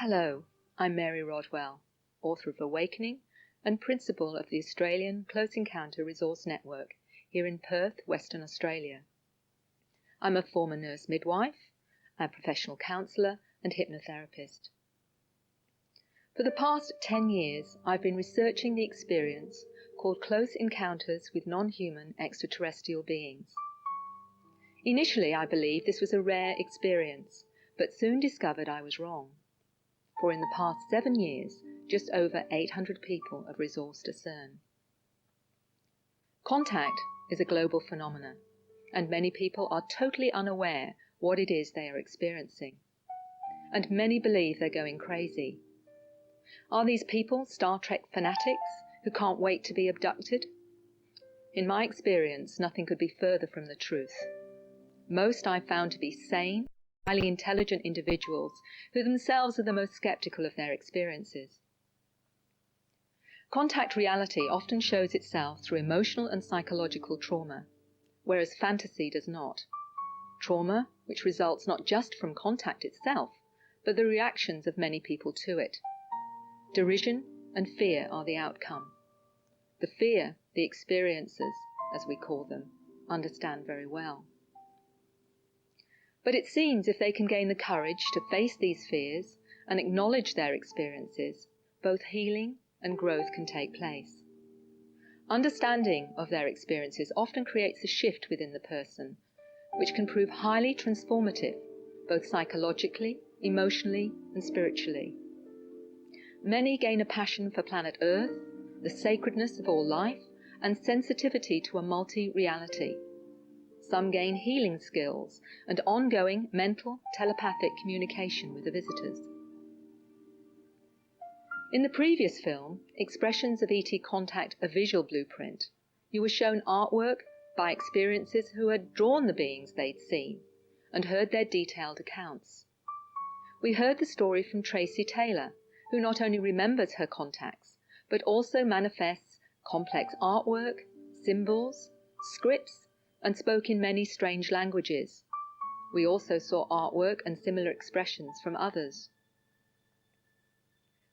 Hello, I'm Mary Rodwell, author of Awakening and principal of the Australian Close Encounter Resource Network here in Perth, Western Australia. I'm a former nurse midwife, a professional counsellor and hypnotherapist. For the past 10 years, I've been researching the experience called Close Encounters with Non-Human Extraterrestrial Beings. Initially, I believed this was a rare experience, but soon discovered I was wrong. For in the past 7 years, just over 800 people have resourced to CERN. Contact is a global phenomenon, and many people are totally unaware what it is they are experiencing. And many believe they're going crazy. Are these people Star Trek fanatics who can't wait to be abducted? In my experience, nothing could be further from the truth. Most I've found to be sane, highly intelligent individuals who themselves are the most skeptical of their experiences. Contact reality often shows itself through emotional and psychological trauma, whereas fantasy does not. Trauma which results not just from contact itself, but the reactions of many people to it. Derision and fear are the outcome. The fear the experiencers, as we call them, understand very well. But it seems if they can gain the courage to face these fears and acknowledge their experiences, both healing and growth can take place. Understanding of their experiences often creates a shift within the person, which can prove highly transformative, both psychologically, emotionally, and spiritually. Many gain a passion for planet Earth, the sacredness of all life, and sensitivity to a multi-reality. Some gain healing skills and ongoing mental telepathic communication with the visitors. In the previous film, Expressions of ET Contact, a Visual Blueprint, you were shown artwork by experiencers who had drawn the beings they'd seen and heard their detailed accounts. We heard the story from Tracy Taylor, who not only remembers her contacts, but also manifests complex artwork, symbols, scripts, and spoke in many strange languages. We also saw artwork and similar expressions from others.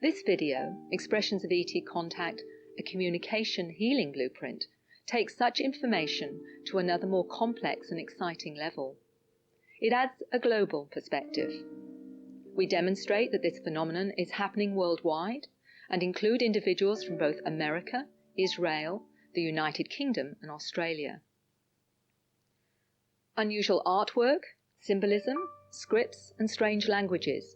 This video, Expressions of ET Contact, a Communication Healing Blueprint, takes such information to another more complex and exciting level. It adds a global perspective. We demonstrate that this phenomenon is happening worldwide and include individuals from both America, Israel, the United Kingdom, and Australia. Unusual artwork, symbolism, scripts and strange languages,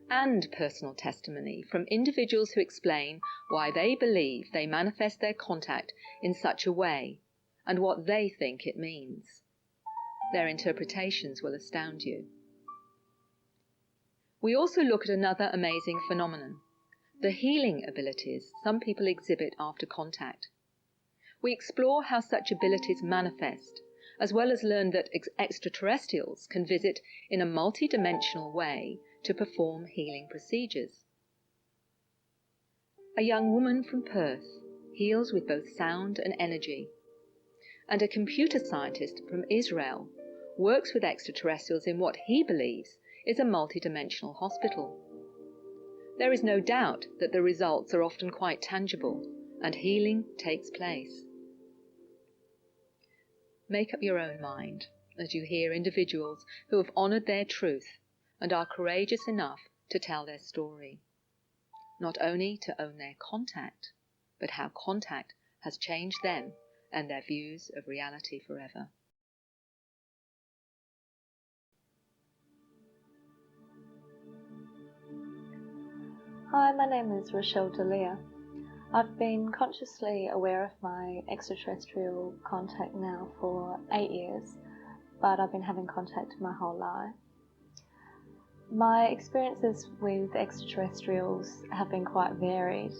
and personal testimony from individuals who explain why they believe they manifest their contact in such a way and what they think it means. Their interpretations will astound you. We also look at another amazing phenomenon, the healing abilities some people exhibit after contact. We explore how such abilities manifest, as well as learn that extraterrestrials can visit in a multi-dimensional way to perform healing procedures. A young woman from Perth heals with both sound and energy, and a computer scientist from Israel works with extraterrestrials in what he believes is a multi-dimensional hospital. There is no doubt that the results are often quite tangible, and healing takes place. Make up your own mind as you hear individuals who have honoured their truth and are courageous enough to tell their story. Not only to own their contact, but how contact has changed them and their views of reality forever. Hi, my name is Rochelle D'Elia. I've been consciously aware of my extraterrestrial contact now for 8 years, but I've been having contact my whole life. My experiences with extraterrestrials have been quite varied.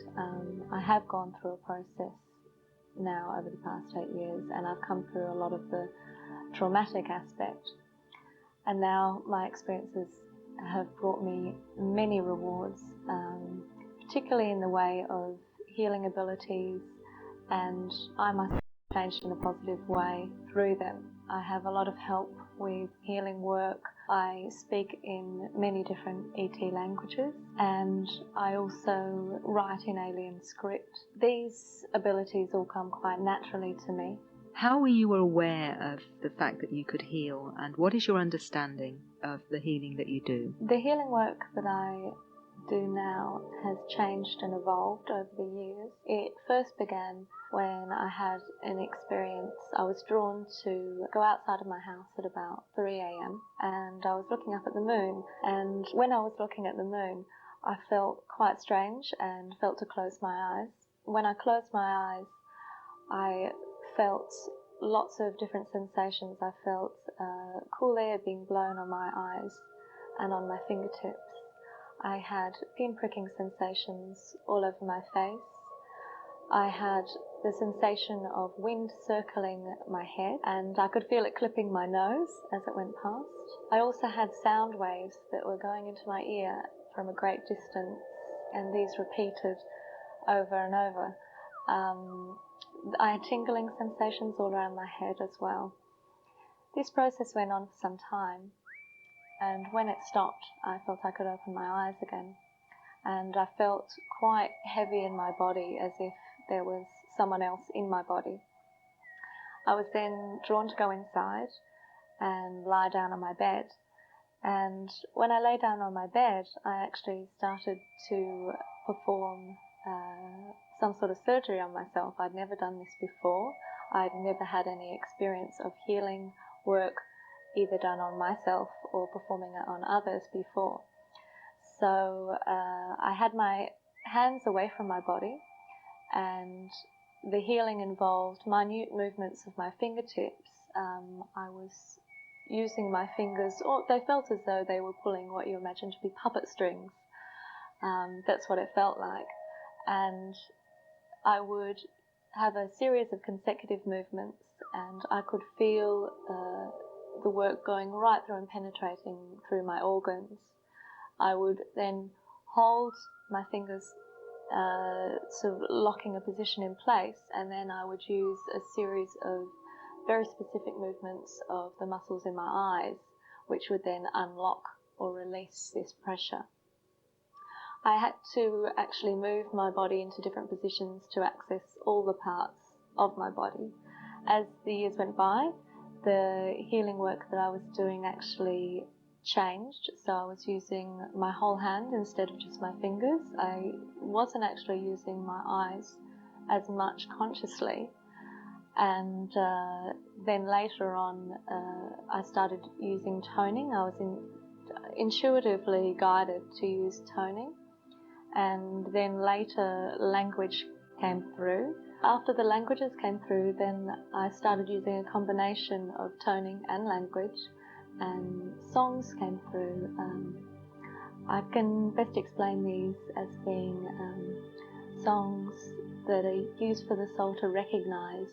I have gone through a process now over the past 8 years, and I've come through a lot of the traumatic aspect. And now my experiences have brought me many rewards, particularly in the way of healing abilities, and I myself changed in a positive way through them. I have a lot of help with healing work. I speak in many different ET languages, and I also write in alien script. These abilities all come quite naturally to me. How were you aware of the fact that you could heal, and what is your understanding of the healing that you do? The healing work that I do now has changed and evolved over the years. It first began when I had an experience. I was drawn to go outside of my house at about 3 a.m. and I was looking up at the moon, and when I was looking at the moon I felt quite strange and felt to close my eyes. When I closed my eyes I felt lots of different sensations. I felt cool air being blown on my eyes and on my fingertips. I had pin-pricking sensations all over my face. I had the sensation of wind circling my head, and I could feel it clipping my nose as it went past. I also had sound waves that were going into my ear from a great distance, and these repeated over and over. I had tingling sensations all around my head as well. This process went on for some time, and when it stopped, I felt I could open my eyes again. And I felt quite heavy in my body, as if there was someone else in my body. I was then drawn to go inside and lie down on my bed. And when I lay down on my bed, I actually started to perform some sort of surgery on myself. I'd never done this before. I'd never had any experience of healing work either done on myself or performing it on others before. So I had my hands away from my body, and the healing involved minute movements of my fingertips. I was using my fingers, or they felt as though they were pulling what you imagine to be puppet strings. That's what it felt like. And I would have a series of consecutive movements, and I could feel the work going right through and penetrating through my organs. I would then hold my fingers sort of locking a position in place, and then I would use a series of very specific movements of the muscles in my eyes, which would then unlock or release this pressure. I had to actually move my body into different positions to access all the parts of my body. As the years went by, the healing work that I was doing actually changed, so I was using my whole hand instead of just my fingers. I wasn't actually using my eyes as much consciously, and then later on I started using toning. I was intuitively guided to use toning, and then later language came through. After the languages came through, then I started using a combination of toning and language, and songs came through. I can best explain these as being songs that are used for the soul to recognise.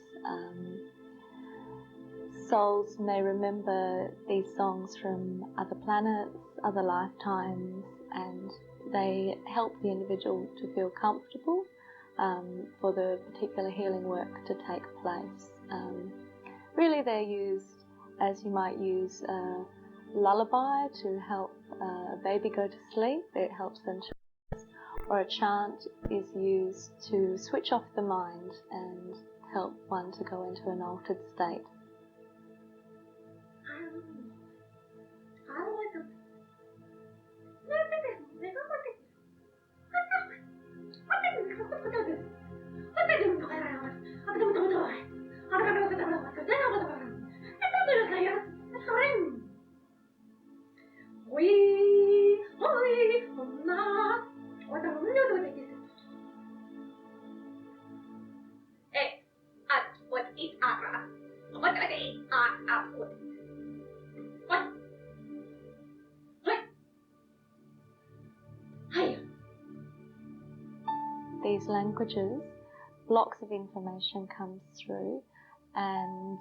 Souls may remember these songs from other planets, other lifetimes, and they help the individual to feel comfortable for the particular healing work to take place. Really, they're used as you might use a lullaby to help a baby go to sleep. It helps them to, or a chant is used to switch off the mind and help one to go into an altered state. These languages, blocks of information comes through, and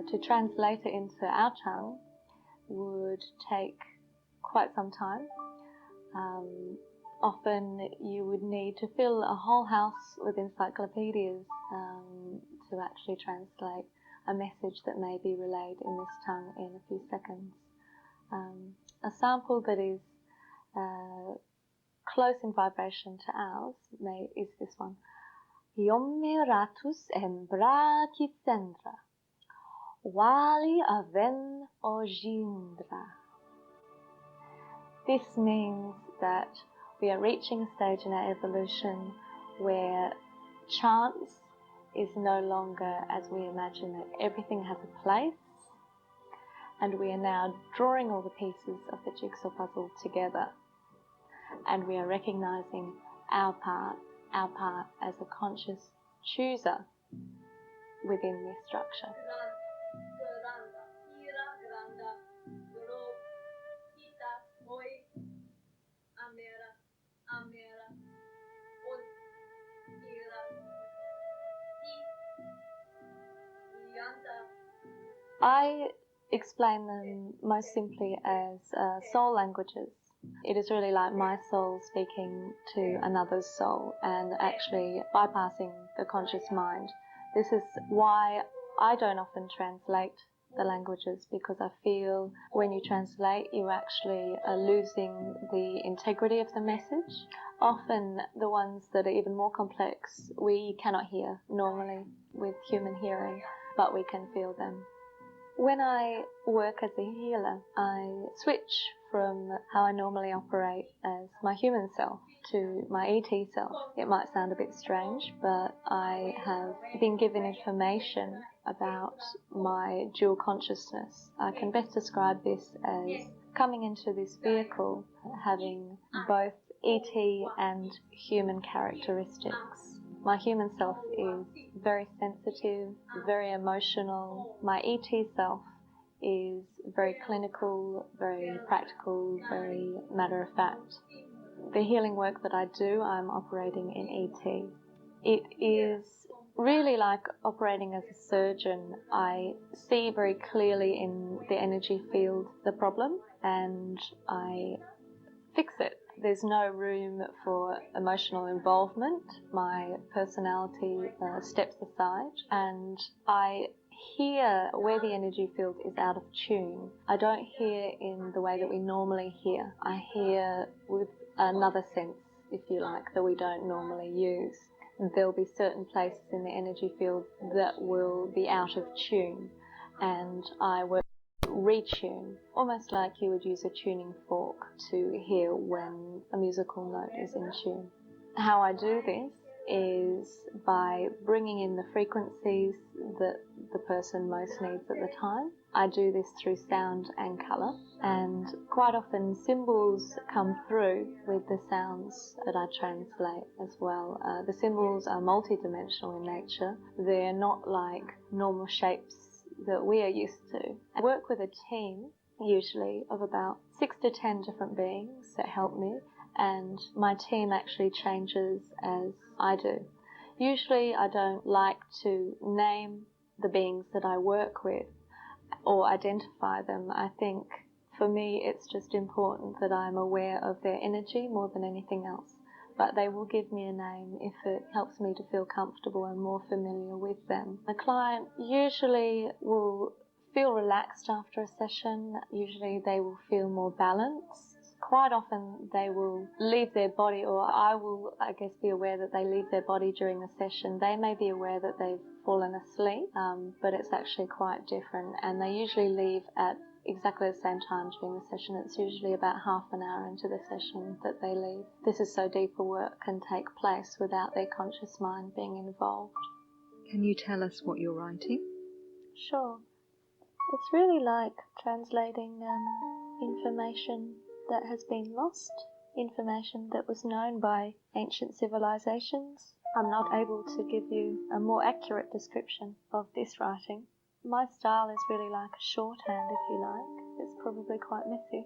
to translate it into our tongue would take quite some time. Often you would need to fill a whole house with encyclopedias to actually translate a message that may be relayed in this tongue in a few seconds. A sample that is close in vibration to ours is this one. Iomeratus embrachisendra, wali aven ojindra. This means that we are reaching a stage in our evolution where chance is no longer as we imagine it. Everything has a place, and we are now drawing all the pieces of the jigsaw puzzle together, and we are recognizing our part as a conscious chooser within this structure. I explain them most simply as soul languages. It is really like my soul speaking to another's soul and actually bypassing the conscious mind. This is why I don't often translate the languages, because I feel when you translate you actually are losing the integrity of the message. Often the ones that are even more complex we cannot hear normally with human hearing, but we can feel them. When I work as a healer, I switch from how I normally operate as my human self to my ET self. It might sound a bit strange, but I have been given information about my dual consciousness. I can best describe this as coming into this vehicle having both ET and human characteristics. My human self is very sensitive, very emotional. My ET self is very clinical, very practical, very matter of fact. The healing work that I do, I'm operating in ET. It is really like operating as a surgeon. I see very clearly in the energy field the problem and I fix it. There's no room for emotional involvement. My personality steps aside and I hear where the energy field is out of tune. I don't hear in the way that we normally hear. I hear with another sense, if you like, that we don't normally use. There'll be certain places in the energy field that will be out of tune and I work retune, almost like you would use a tuning fork to hear when a musical note is in tune. How I do this is by bringing in the frequencies that the person most needs at the time. I do this through sound and colour, and quite often symbols come through with the sounds that I translate as well. The symbols are multidimensional in nature. They're not like normal shapes that we are used to. I work with a team, usually of about 6 to 10 different beings that help me, and my team actually changes as I do. Usually I don't like to name the beings that I work with or identify them. I think for me it's just important that I'm aware of their energy more than anything else. But they will give me a name if it helps me to feel comfortable and more familiar with them. The client usually will feel relaxed after a session. Usually they will feel more balanced. Quite often they will leave their body, or I will, be aware that they leave their body during the session. They may be aware that they've fallen asleep, but it's actually quite different. And they usually leave at exactly the same time during the session. It's usually about half an hour into the session that they leave. This is so deeper work can take place without their conscious mind being involved. Can you tell us what you're writing? Sure. It's really like translating information that has been lost, information that was known by ancient civilizations. I'm not able to give you a more accurate description of this writing. My style is really like a shorthand, if you like. It's probably quite messy.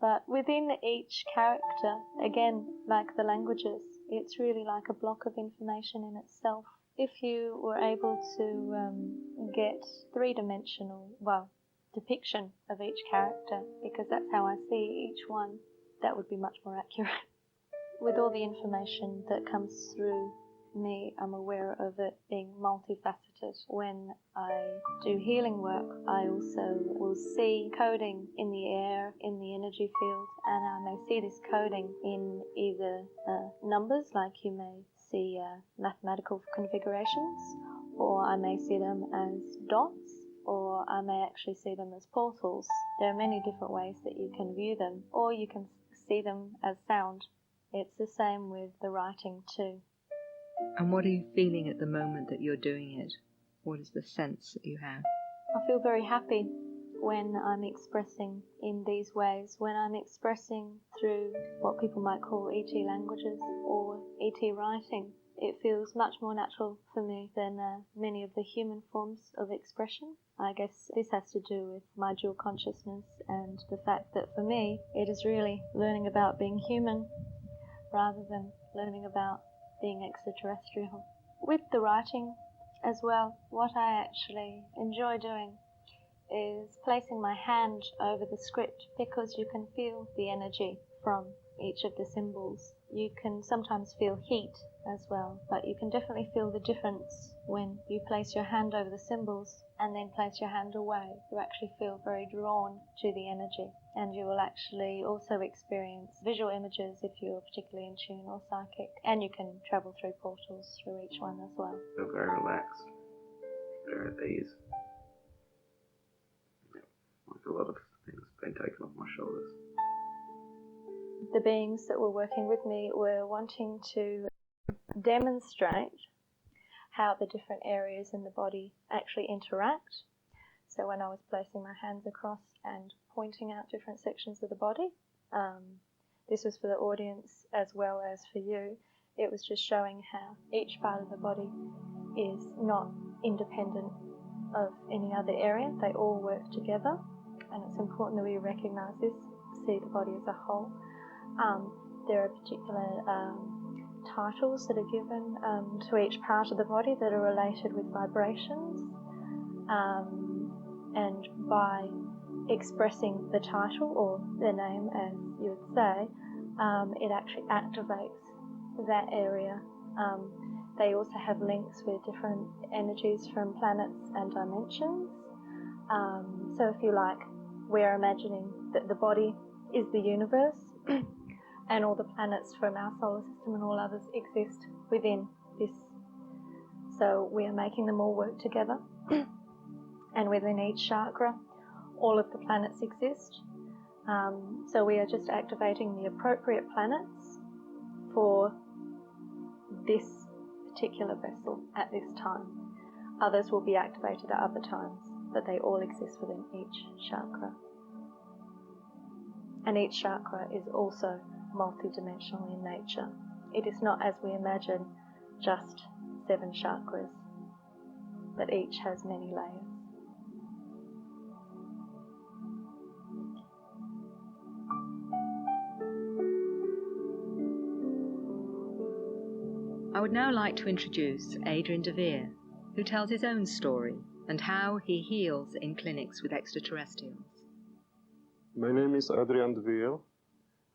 But within each character, again, like the languages, it's really like a block of information in itself. If you were able to get three-dimensional, depiction of each character, because that's how I see each one, that would be much more accurate. With all the information that comes through me, I'm aware of it being multifaceted. When I do healing work, I also will see coding in the air, in the energy field, and I may see this coding in either numbers, like you may see mathematical configurations, or I may see them as dots, or I may actually see them as portals. There are many different ways that you can view them, or you can see them as sound. It's the same with the writing too. And what are you feeling at the moment that you're doing it? What is the sense that you have? I feel very happy when I'm expressing in these ways, when I'm expressing through what people might call ET languages or ET writing. It feels much more natural for me than many of the human forms of expression. I guess this has to do with my dual consciousness and the fact that for me it is really learning about being human rather than learning about being extraterrestrial. With the writing as well, what I actually enjoy doing is placing my hand over the script, because you can feel the energy from each of the symbols. You can sometimes feel heat as well, but you can definitely feel the difference when you place your hand over the symbols and then place your hand away. You actually feel very drawn to the energy, and you will actually also experience visual images if you're particularly in tune or psychic, and you can travel through portals through each one as well. I feel very relaxed, very at ease. Like a lot of things being taken off my shoulders. The beings that were working with me were wanting to demonstrate how the different areas in the body actually interact. So when I was placing my hands across and pointing out different sections of the body, this was for the audience as well as for you. It was just showing how each part of the body is not independent of any other area. They all work together, and it's important that we recognize this, see the body as a whole. There are particular titles that are given to each part of the body that are related with vibrations, and by expressing the title or the name, as you would say, it actually activates that area. They also have links with different energies from planets and dimensions. So if you like, we're imagining that the body is the universe and all the planets from our solar system and all others exist within this. So we are making them all work together. And within each chakra, all of the planets exist. So we are just activating the appropriate planets for this particular vessel at this time. Others will be activated at other times, but they all exist within each chakra. And each chakra is also multidimensional in nature. It is not, as we imagine, just 7 chakras, but each has many layers. I would now like to introduce Adrian de Vere, who tells his own story and how he heals in clinics with extraterrestrials. My name is Adrian de Vere.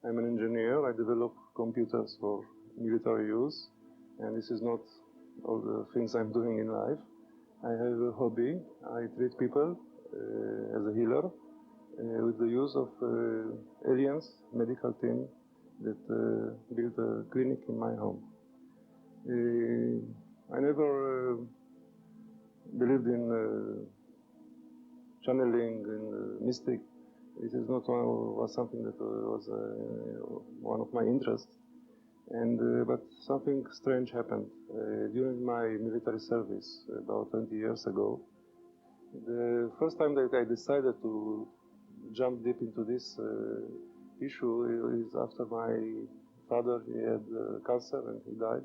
I'm an engineer. I develop computers for military use, and this is not all the things I'm doing in life. I have a hobby. I treat people as a healer with the use of aliens medical team that built a clinic in my home. I never believed in channeling and mystic. This is not was something that was one of my interests. And but something strange happened during my military service about 20 years ago. The first time that I decided to jump deep into this issue is after my father, he had cancer and he died.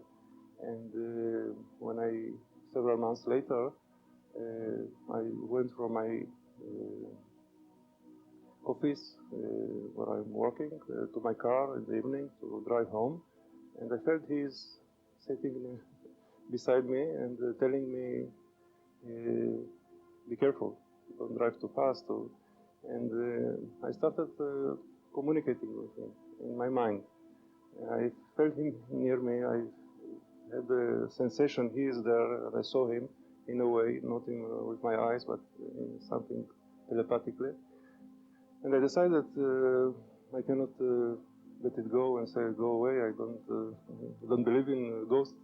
And when several months later, I went from my office where I'm working to my car in the evening to drive home, and I felt he's sitting beside me and telling me, be careful, don't drive too fast. And I started communicating with him in my mind. I felt him near me. I had the sensation he is there, and I saw him in a way, not with my eyes, but in something telepathically. And I decided I cannot let it go and say, go away, I don't believe in ghosts.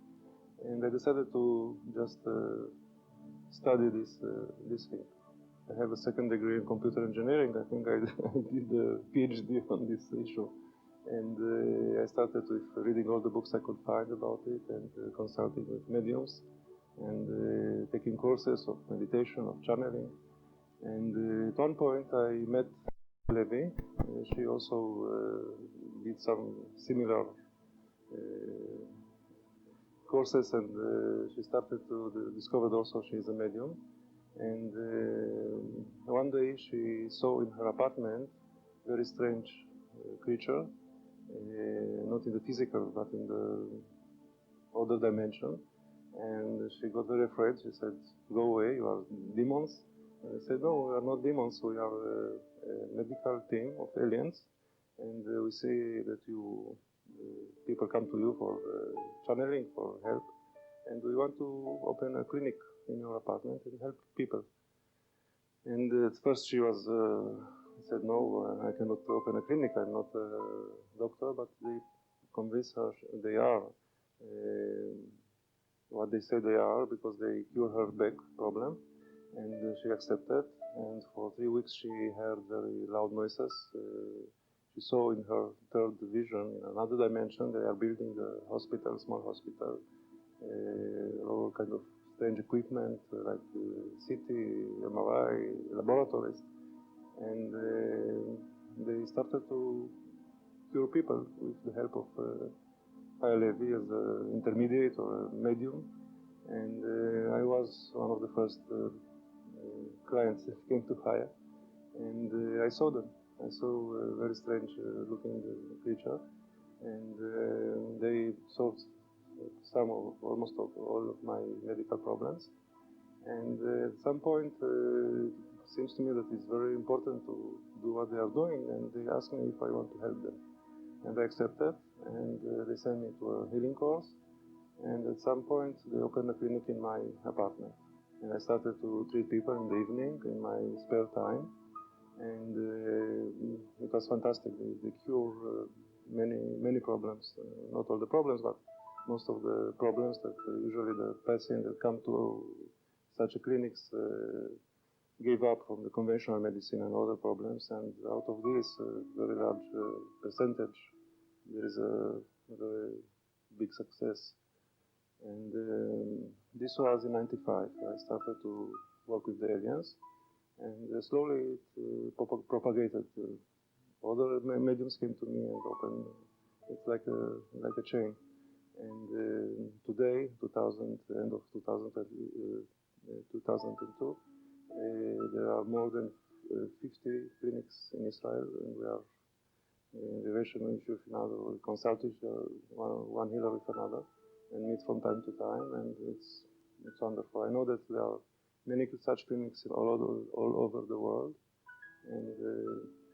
And I decided to just study this thing. I have a second degree in computer engineering. I think I did a PhD on this issue. And I started with reading all the books I could find about it and consulting with mediums and taking courses of meditation, of channeling. And at one point I met Levi. She also did some similar courses, and she started to discover also she is a medium. And one day she saw in her apartment a very strange creature, not in the physical but in the other dimension. And she got very afraid. She said, go away, you are demons. And I said, no, we are not demons, we are a medical team of aliens. And we see that people come to you for channeling, for help. And we want to open a clinic in your apartment and help people. And at first she said, no, I cannot open a clinic, I'm not a doctor, but they convinced her they are what they say they are, because they cure her back problem. And she accepted, and for 3 weeks she heard very loud noises. She saw in her third vision, in another dimension, they are building a hospital, small hospital, all kind of strange equipment like CT, MRI, laboratories. And they started to cure people with the help of Chaya Levi as an intermediate or a medium. And I was one of the first clients that came to Chaya, and I saw them. I saw a very strange looking creature, and they solved almost all of my medical problems. And at some point, it seems to me that it's very important to do what they are doing, and they asked me if I want to help them. And I accepted, and they sent me to a healing course. And at some point, they opened a clinic in my apartment. And I started to treat people in the evening, in my spare time. And it was fantastic. They cure many problems. Not all the problems, but most of the problems that usually the patients that come to such clinics gave up from the conventional medicine and other problems. And out of this very large percentage, there is a very big success. And this was in '95. I started to work with the aliens, and slowly it propagated. Other mediums came to me and opened. It's like a chain. And today, end of 2002, there are more than 50 clinics in Israel, and we are in relation with each other. We consult one healer with another, and meet from time to time, and it's wonderful. I know that there are many such clinics all over the world, and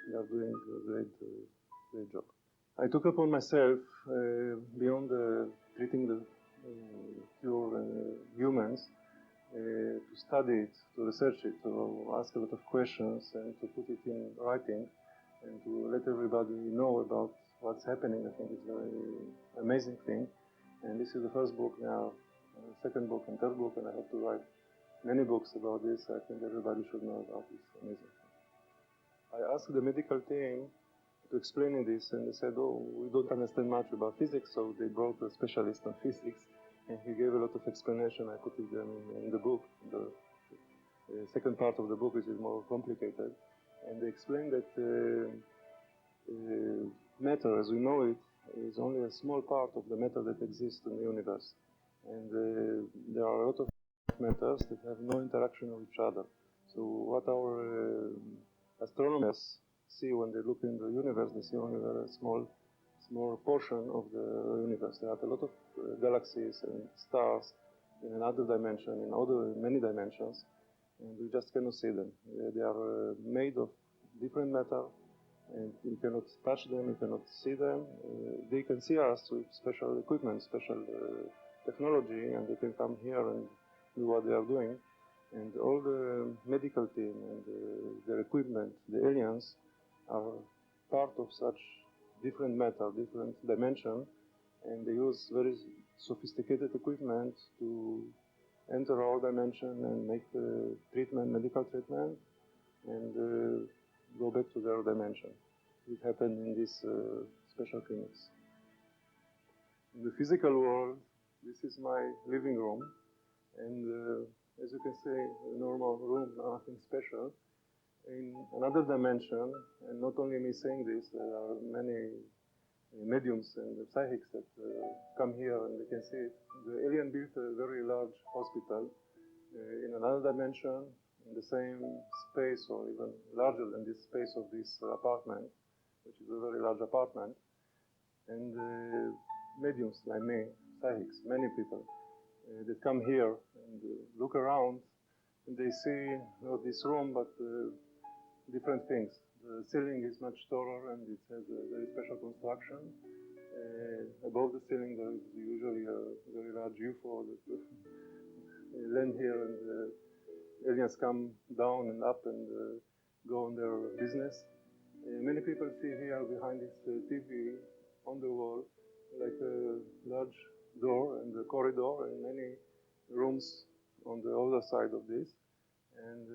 they are doing a great job. I took upon myself, beyond treating the cure humans, to study it, to research it, to ask a lot of questions, and to put it in writing, and to let everybody know about what's happening. I think it's a very amazing thing. And this is the first book now, second book and third book, and I hope to write many books about this. I think everybody should know about this amazing thing. I asked the medical team to explain this, and they said, oh, we don't understand much about physics, so they brought a specialist on physics, and he gave a lot of explanation. I put it in the book, the second part of the book, which is more complicated, and they explained that matter, as we know it, is only a small part of the matter that exists in the universe. And there are a lot of matters that have no interaction with each other. So what our astronomers see when they look in the universe, they see only a very small portion of the universe. There are a lot of galaxies and stars in another dimension, in many dimensions, and we just cannot see them. They are made of different matter, and you cannot touch them, you cannot see them. They can see us with special equipment, special technology, and they can come here and do what they are doing. And all the medical team and their equipment, the aliens, are part of such different matter, different dimension, and they use very sophisticated equipment to enter our dimension and make treatment, medical treatment, and go back to their dimension. It happened in these special clinics. In the physical world, this is my living room, and as you can see, a normal room, nothing special. In another dimension, and not only me saying this, there are many mediums and psychics that come here and they can see it. The alien built a very large hospital in another dimension, in the same space or even larger than this space of this apartment, which is a very large apartment. And mediums like me, psychics, many people that come here and look around, and they see not this room but different things. The ceiling is much taller and it has a very special construction. Above the ceiling there is usually a very large UFO that land here, and aliens come down and up and go on their business. Many people see here behind this TV on the wall like a large door and a corridor and many rooms on the other side of this, and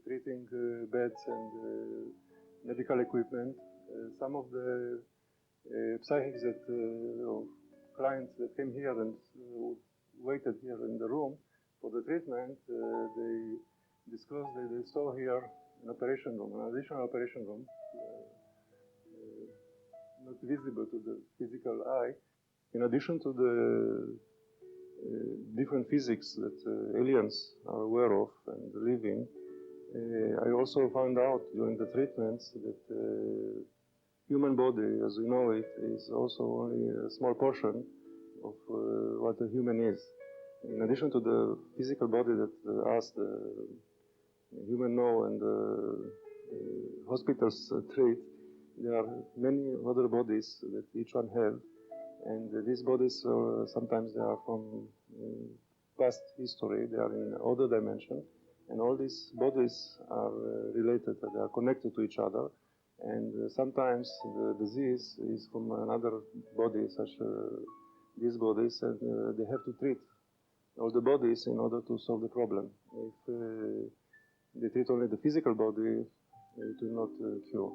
treating beds and medical equipment. Some of the psychics that, clients that came here and waited here in the room for the treatment, they disclosed that they saw here an operation room, an additional operation room, not visible to the physical eye. In addition to the different physics that aliens are aware of and living, I also found out during the treatments that human body, as we know it, is also only a small portion of what a human is. In addition to the physical body that us, the human know and hospitals treat, there are many other bodies that each one have, and these bodies sometimes they are from past history, they are in other dimension, and all these bodies are related, they are connected to each other, and sometimes the disease is from another body, such these bodies, and they have to treat all the bodies in order to solve the problem. If they treat only the physical body, it will not cure.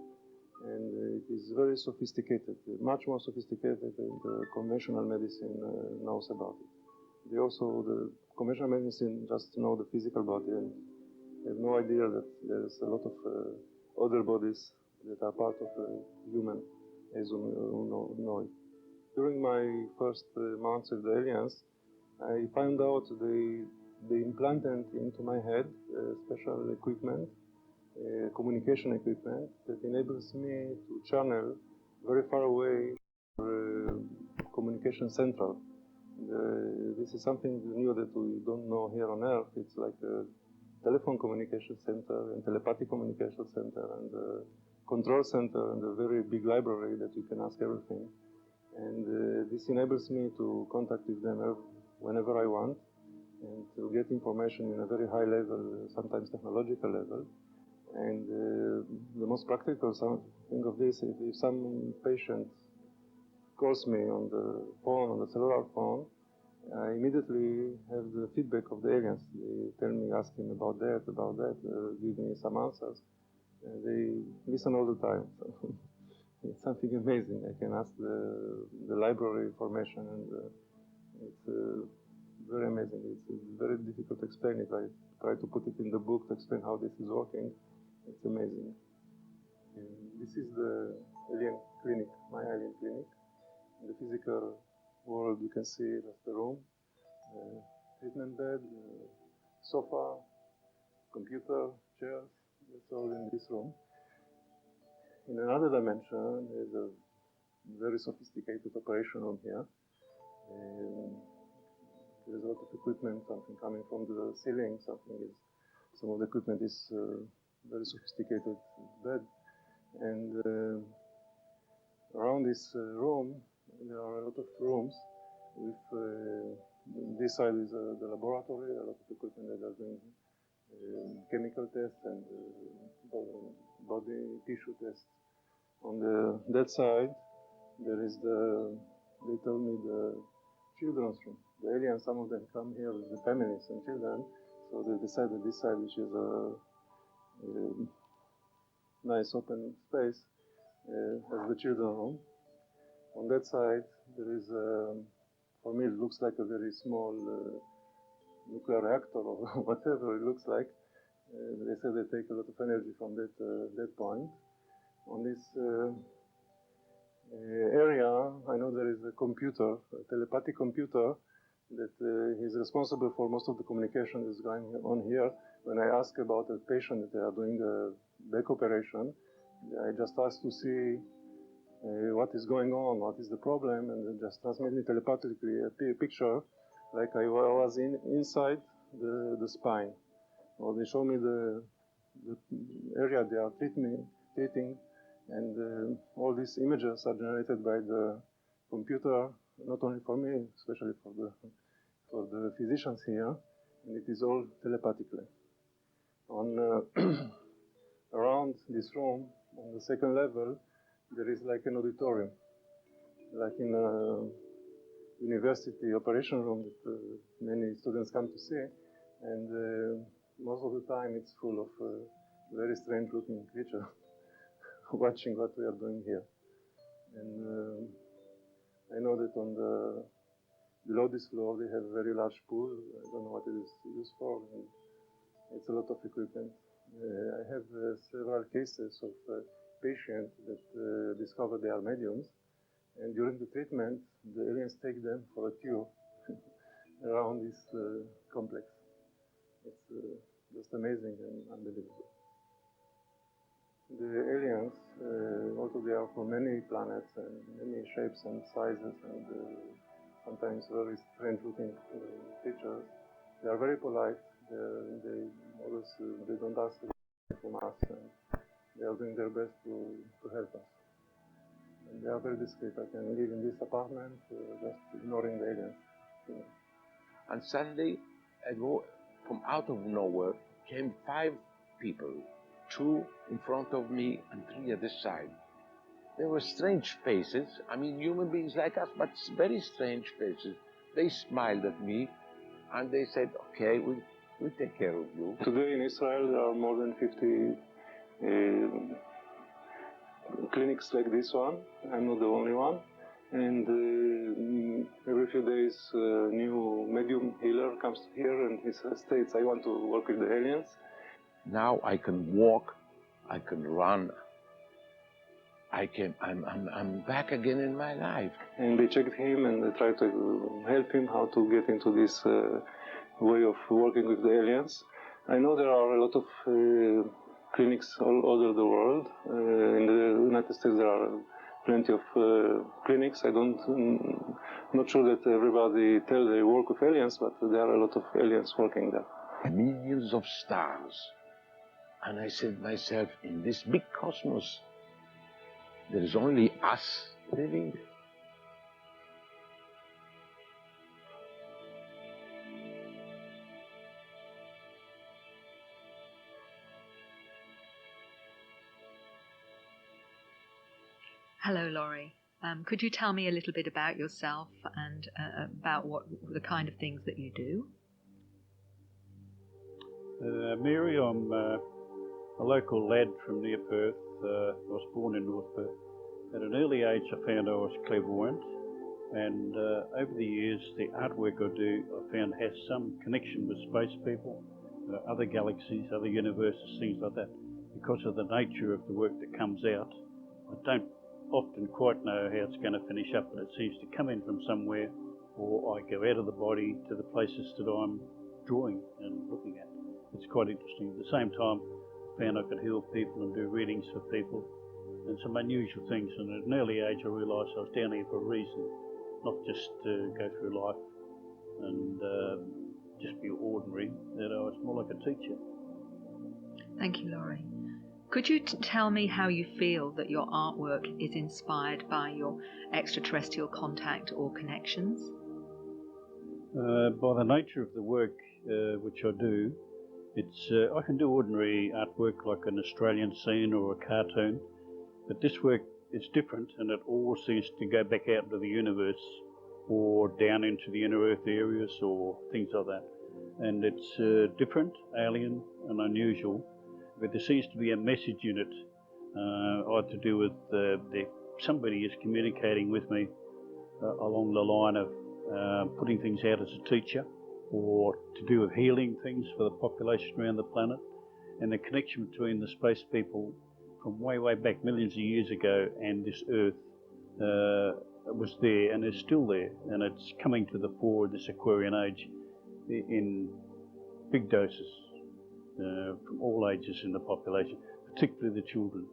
And it is very sophisticated, much more sophisticated than the conventional medicine knows about it. The conventional medicine just know the physical body and have no idea that there's a lot of other bodies that are part of the human, as we know it. During my first months with the aliens, I found out they implanted into my head special equipment, communication equipment that enables me to channel very far away communication central. This is something new that we don't know here on Earth. It's like a telephone communication center and telepathic communication center and a control center and a very big library that you can ask everything. And this enables me to contact with them whenever I want and to get information in a very high level, sometimes technological level. And the most practical thing of this is if some patient calls me on the phone, on the cellular phone, I immediately have the feedback of the aliens. They tell me, ask him about that, give me some answers. They listen all the time. So it's something amazing. I can ask the library information, and it's very amazing. It's very difficult to explain it. I try to put it in the book to explain how this is working. It's amazing. And this is the alien clinic, my alien clinic. In the physical world, you can see that's the room, treatment bed, sofa, computer, chairs. It's all in this room. In another dimension, there's a very sophisticated operation room here. There's a lot of equipment, something coming from the ceiling, some of the equipment is very sophisticated bed. And around this room, there are a lot of rooms with this side is the laboratory, a lot of equipment that are doing chemical tests and body tissue tests. On that side, there is they told me the children's room. The aliens, some of them come here with the families and children, so they decided this side, which is a nice open space, as the children's room. On that side, there is, for me, it looks like a very small nuclear reactor or whatever it looks like. They say they take a lot of energy from that point. On this area, I know there is a computer, a telepathic computer, that is responsible for most of the communication that's going on here. When I ask about a patient that they are doing a back operation, I just ask to see what is going on, what is the problem, and they just transmit me telepathically a picture like I was inside the spine. Or they show me the area they are treating, and all these images are generated by the computer, not only for me, especially for the physicians here, and it is all telepathically. On around this room, on the second level, there is like an auditorium, like in a university operation room that many students come to see, and most of the time it's full of very strange-looking creatures watching what we are doing here. And I know that on below this floor they have a very large pool. I don't know what it is used for. And it's a lot of equipment. I have several cases of patients that discover they are mediums, and during the treatment, the aliens take them for a tour around this complex. It's just amazing and unbelievable. The aliens, also they are from many planets and many shapes and sizes, and sometimes very strange-looking creatures. They are very polite. They always they don't ask from us, and they are doing their best to help us. And they are very discreet. I can live in this apartment just ignoring the aliens. And suddenly, from out of nowhere came 5 people, 2 in front of me and 3 at the side. They were strange faces. I mean, human beings like us, but very strange faces. They smiled at me, and they said, "Okay, we'll take care of you." Today in Israel, there are more than 50 clinics like this one. I'm not the only one. And every few days, a new medium healer comes here and he states, "I want to work with the aliens." Now I can walk, I can run, I'm back again in my life. And they checked him and they tried to help him how to get into this way of working with the aliens. I know there are a lot of clinics all over the world. In the United States, there are plenty of clinics. I'm not sure that everybody tell they work with aliens, but there are a lot of aliens working there. Millions of stars. And I said to myself, in this big cosmos, there is only us living. Hello, Laurie. Could you tell me a little bit about yourself and about what the kind of things that you do? Mary, I'm a local lad from near Perth. I was born in North Perth. At an early age I found I was clairvoyant, and over the years the artwork I do I found has some connection with space people, other galaxies, other universes, things like that. Because of the nature of the work that comes out, I don't often quite know how it's going to finish up, but it seems to come in from somewhere, or I go out of the body to the places that I'm drawing and looking at. It's quite interesting. At the same time, I found I could heal people and do readings for people and some unusual things. And at an early age I realised I was down here for a reason, not just to go through life and just be ordinary, that I was more like a teacher. Thank you, Laurie. Could you tell me how you feel that your artwork is inspired by your extraterrestrial contact or connections? By the nature of the work which I do, it's I can do ordinary artwork like an Australian scene or a cartoon, but this work is different, and it all seems to go back out into the universe or down into the inner earth areas or things like that. And it's different, alien and unusual, but there seems to be a message in it, either to do with somebody is communicating with me along the line of putting things out as a teacher, or to do with healing things for the population around the planet, and the connection between the space people from way, way back millions of years ago and this Earth was there and is still there, and it's coming to the fore in this Aquarian age in big doses from all ages in the population, particularly the children.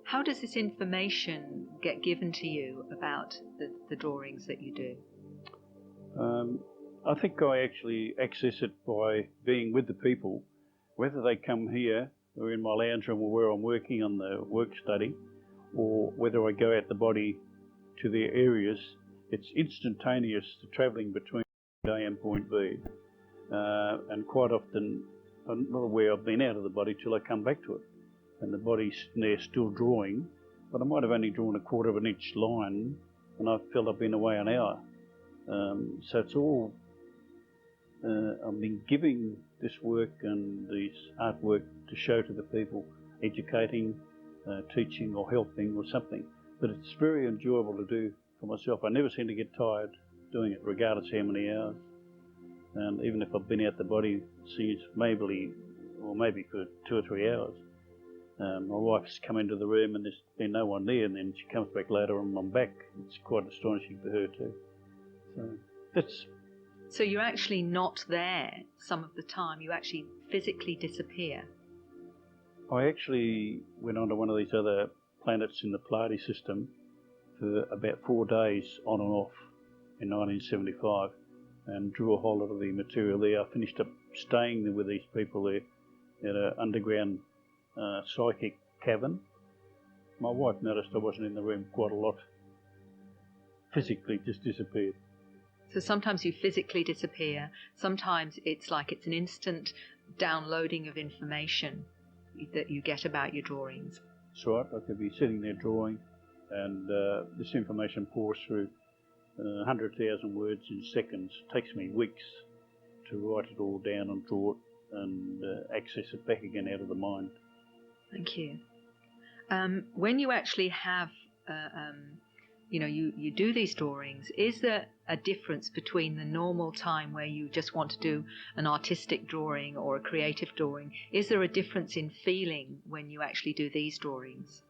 How does this information get given to you about the drawings that you do? I think I actually access it by being with the people, whether they come here or in my lounge room or where I'm working on the work study, or whether I go out the body to their areas. It's instantaneous, the travelling between point A and point B, and quite often I'm not aware I've been out of the body till I come back to it, and the body's there still drawing, but I might have only drawn a quarter of an inch line and I felt I've been away an hour. So it's all, I've been giving this work and this artwork to show to the people, educating, teaching or helping or something. But it's very enjoyable to do for myself. I never seem to get tired doing it, regardless how many hours. And even if I've been out the body since maybe for 2 or 3 hours, my wife's come into the room and there's been no one there, and then she comes back later and I'm back. It's quite astonishing for her too. So that's. So you're actually not there some of the time. You actually physically disappear. I actually went onto one of these other planets in the Pleiades system for about 4 days on and off in 1975 and drew a whole lot of the material there. I finished up staying there with these people there at an underground psychic cavern. My wife noticed I wasn't in the room quite a lot. Physically just disappeared. So sometimes you physically disappear, sometimes it's like it's an instant downloading of information that you get about your drawings. That's right, I could be sitting there drawing and this information pours through 100,000 words in seconds. It takes me weeks to write it all down and draw it and access it back again out of the mind. Thank you. When you actually have you do these drawings, is there a difference between the normal time where you just want to do an artistic drawing or a creative drawing? Is there a difference in feeling when you actually do these drawings?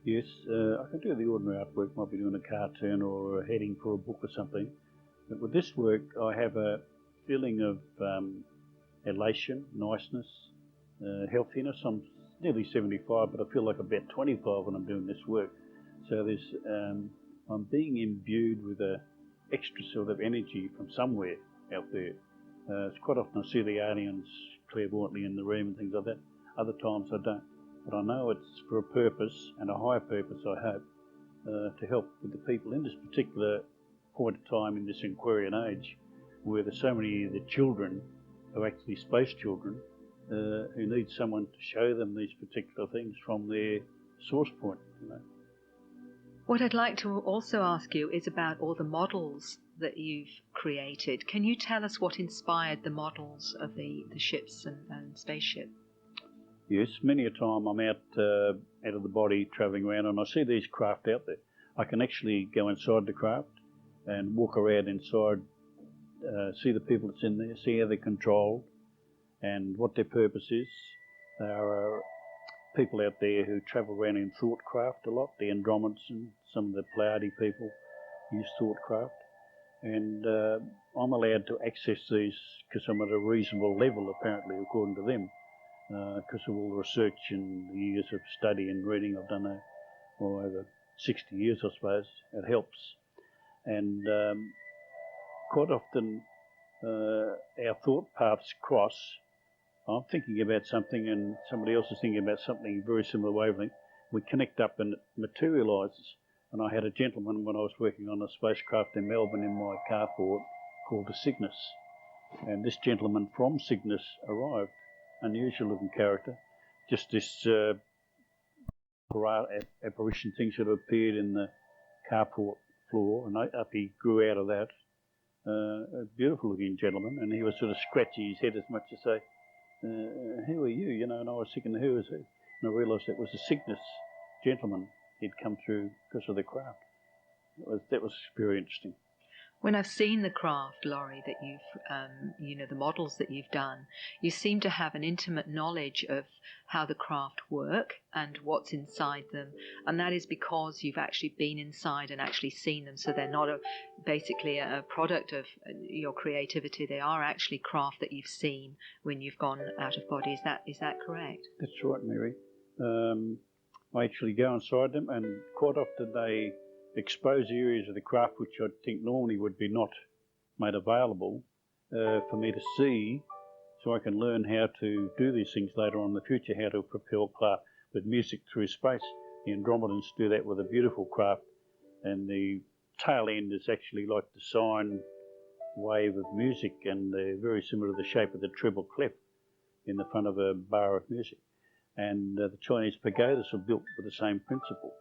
Yes, I can do the ordinary artwork, might be doing a cartoon or a heading for a book or something. But with this work, I have a feeling of elation, niceness, healthiness. I'm nearly 75, but I feel like about 25 when I'm doing this work. So there's, I'm being imbued with an extra sort of energy from somewhere out there. It's quite often I see the aliens clairvoyantly in the room and things like that. Other times I don't. But I know it's for a purpose, and a higher purpose, I hope, to help with the people in this particular point of time in this Aquarian age, where there's so many of the children who are actually space children who need someone to show them these particular things from their source point. You know. What I'd like to also ask you is about all the models that you've created. Can you tell us what inspired the models of the ships and spaceship? Yes, many a time I'm out of the body travelling around and I see these craft out there. I can actually go inside the craft and walk around inside, see the people that's in there, see how they're controlled and what their purpose is. There are people out there who travel around in thought craft a lot, the Andromedans and some of the Pleiades people use thought craft. And I'm allowed to access these because I'm at a reasonable level, apparently, according to them. Because of all the research and the years of study and reading I've done over 60 years, I suppose, it helps. And quite often our thought paths cross. I'm thinking about something and somebody else is thinking about something very similar wavelength. We connect up and it materialises. And I had a gentleman when I was working on a spacecraft in Melbourne in my carport called the Cygnus. And this gentleman from Cygnus arrived, unusual looking character, just this apparition thing sort of appeared in the carport floor, and up he grew out of that. A beautiful looking gentleman, and he was sort of scratching his head as much to say, who are you? You know, and I was thinking, who is he? And I realised that was the Cygnus gentleman. He'd come through because of the craft. That was very interesting. When I've seen the craft, Laurie, that you've, the models that you've done, you seem to have an intimate knowledge of how the craft work and what's inside them. And that is because you've actually been inside and actually seen them. So they're not basically a product of your creativity. They are actually craft that you've seen when you've gone out of body. Is that correct? That's right, Mary. I actually go inside them, and quite often they expose areas of the craft which I think normally would be not made available for me to see, so I can learn how to do these things later on in the future, how to propel craft with music through space. The Andromedans do that with a beautiful craft, and the tail end is actually like the sine wave of music, and they're very similar to the shape of the treble clef in the front of a bar of music. And the Chinese pagodas were built with the same principle.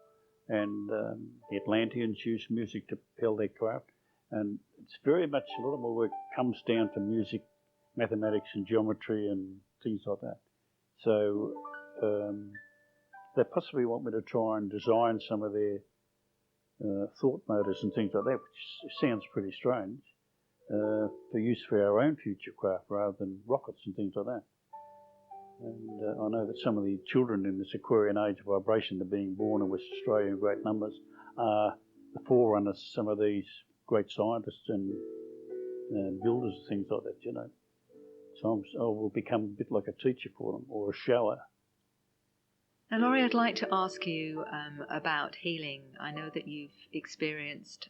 And the Atlanteans used music to propel their craft. And it's very much, a lot of my work comes down to music, mathematics and geometry and things like that. So they possibly want me to try and design some of their thought motors and things like that, which sounds pretty strange, for use for our own future craft rather than rockets and things like that. And I know that some of the children in this Aquarian age of vibration that are being born in West Australia in great numbers are the forerunners of some of these great scientists and builders and things like that, you know. So I will become a bit like a teacher for them, or a shower. Now, Laurie, I'd like to ask you about healing. I know that you've experienced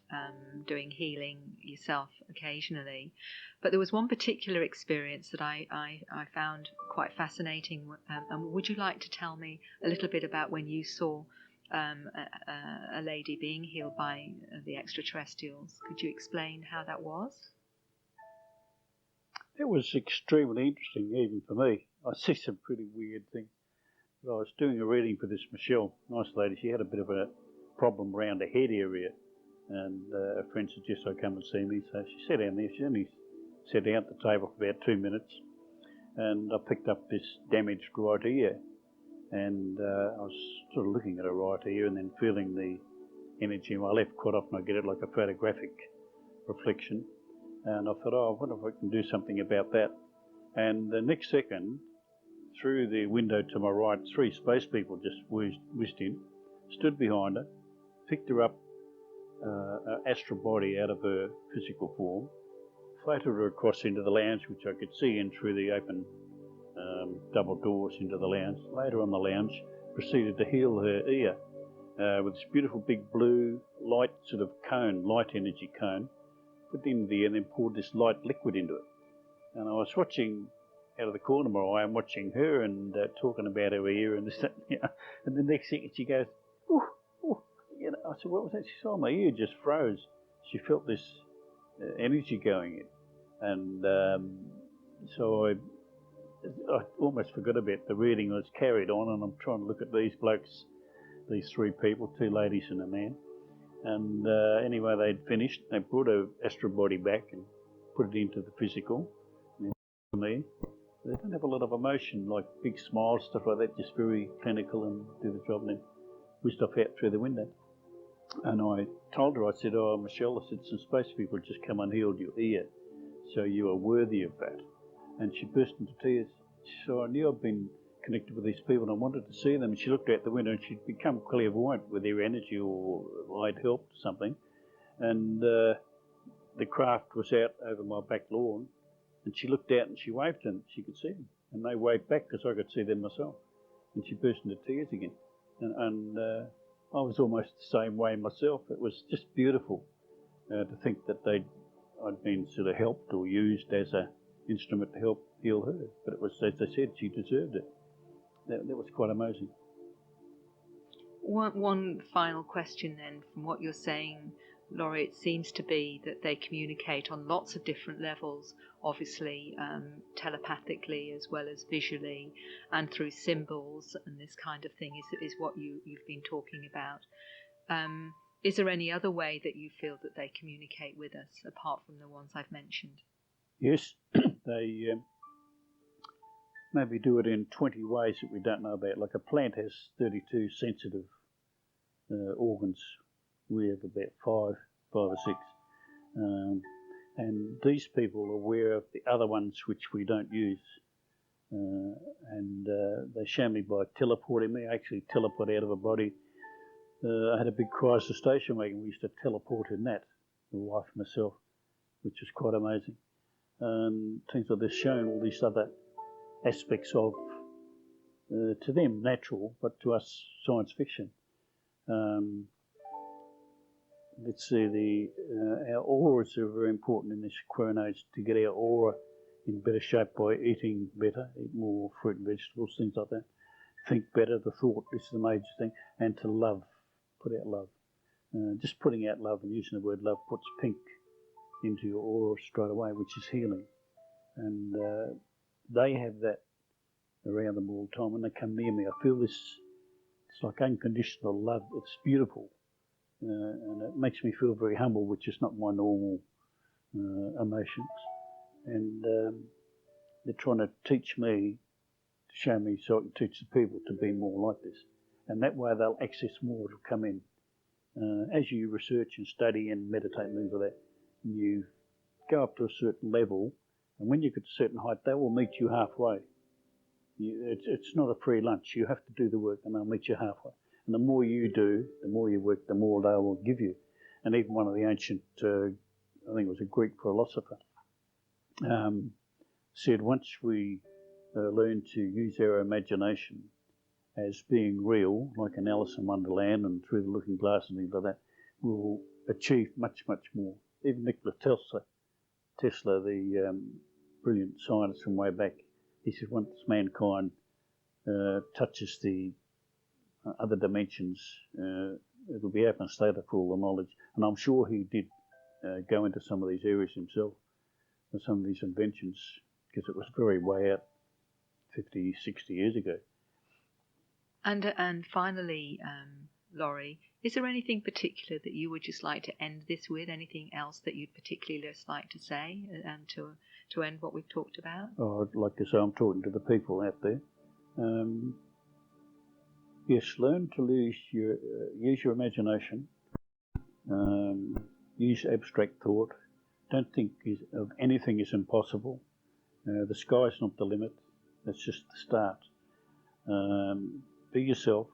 doing healing yourself occasionally, but there was one particular experience that I found quite fascinating. And would you like to tell me a little bit about when you saw a lady being healed by the extraterrestrials? Could you explain how that was? It was extremely interesting, even for me. I see some pretty weird things. I was doing a reading for this Michelle, nice lady. She had a bit of a problem around her head area, and a friend suggested I come and see me. So she sat down there. She only sat down at the table for about 2 minutes, and I picked up this damaged right ear, and I was sort of looking at her right ear and then feeling the energy in my left. Quite often I get it like a photographic reflection, and I thought, oh, I wonder if I can do something about that. And the next second, through the window to my right, 3 space people just whizzed in, stood behind her, picked her up, an astral body out of her physical form, floated her across into the lounge, which I could see in through the open double doors into the lounge. Later on the lounge, proceeded to heal her ear with this beautiful big blue light sort of cone, light energy cone, put it into the ear and then poured this light liquid into it. And I was watching out of the corner of my eye, I'm watching her and talking about her ear and this, that, you know, and the next second she goes, ooh, ooh, you know. I said, what was that? She said, oh, my ear just froze. She felt this energy going in, and so I almost forgot about the reading. I was carried on, and I'm trying to look at these blokes, these 3 people, 2 ladies and a man, and anyway, they'd finished. They brought her astral body back and put it into the physical, and then me. They don't have a lot of emotion, like big smiles, stuff like that, just very clinical and do the job, and then whizzed off out through the window. And I told her, I said, oh, Michelle, I said, some space people just come and healed your ear, so you are worthy of that. And she burst into tears. So I knew I'd been connected with these people and I wanted to see them. And she looked out the window and she'd become clairvoyant with their energy, or I'd helped or something. And the craft was out over my back lawn. And she looked out and she waved to them. She could see them. And they waved back because I could see them myself. And she burst into tears again. And I was almost the same way myself. It was just beautiful to think that I'd been sort of helped or used as an instrument to help heal her. But it was, as I said, she deserved it. That was quite amazing. One final question then, from what you're saying, Laurie, it seems to be that they communicate on lots of different levels, obviously telepathically as well as visually, and through symbols and this kind of thing is what you've been talking about. Is there any other way that you feel that they communicate with us, apart from the ones I've mentioned? Yes, they maybe do it in 20 ways that we don't know about. Like a plant has 32 sensitive organs. We have about five or six. And these people are aware of the other ones which we don't use. And they show me by teleporting me. I actually teleport out of a body. I had a big crisis station wagon. We used to teleport in that, my wife and myself, which was quite amazing. Things like this, showing all these other aspects of, to them, natural, but to us, science fiction. Let's see, our auras are very important in this Aquarian age, to get our aura in better shape by eating better, eat more fruit and vegetables, things like that. Think better, the thought is the major thing, and to love, put out love. Just putting out love and using the word love puts pink into your aura straight away, which is healing. And they have that around them all the time. When they come near me, I feel this, it's like unconditional love. It's beautiful. And it makes me feel very humble, which is not my normal emotions. And they're trying to teach me, to show me so I can teach the people to be more like this. And that way they'll access more to come in. As you research and study and meditate and things like that, you go up to a certain level, and when you get to a certain height, they will meet you halfway. It's not a free lunch. You have to do the work, and they'll meet you halfway. And the more you do, the more you work, the more they will give you. And even one of the ancient, I think it was a Greek philosopher, said once we learn to use our imagination as being real, like an Alice in Wonderland and Through the Looking Glass and things like that, we'll achieve much, much more. Even Nikola Tesla, the brilliant scientist from way back, he said once mankind touches the other dimensions, it'll be open stated for all the knowledge. And I'm sure he did go into some of these areas himself, with some of these inventions, because it was very way out 50, 60 years ago. And finally, Laurie, is there anything particular that you would just like to end this with? Anything else that you'd particularly just like to say and to end what we've talked about? Oh, I'd like to say I'm talking to the people out there. Yes, learn to use your imagination, use abstract thought. Don't think of anything as impossible. The sky's not the limit, it's just the start. Be yourself.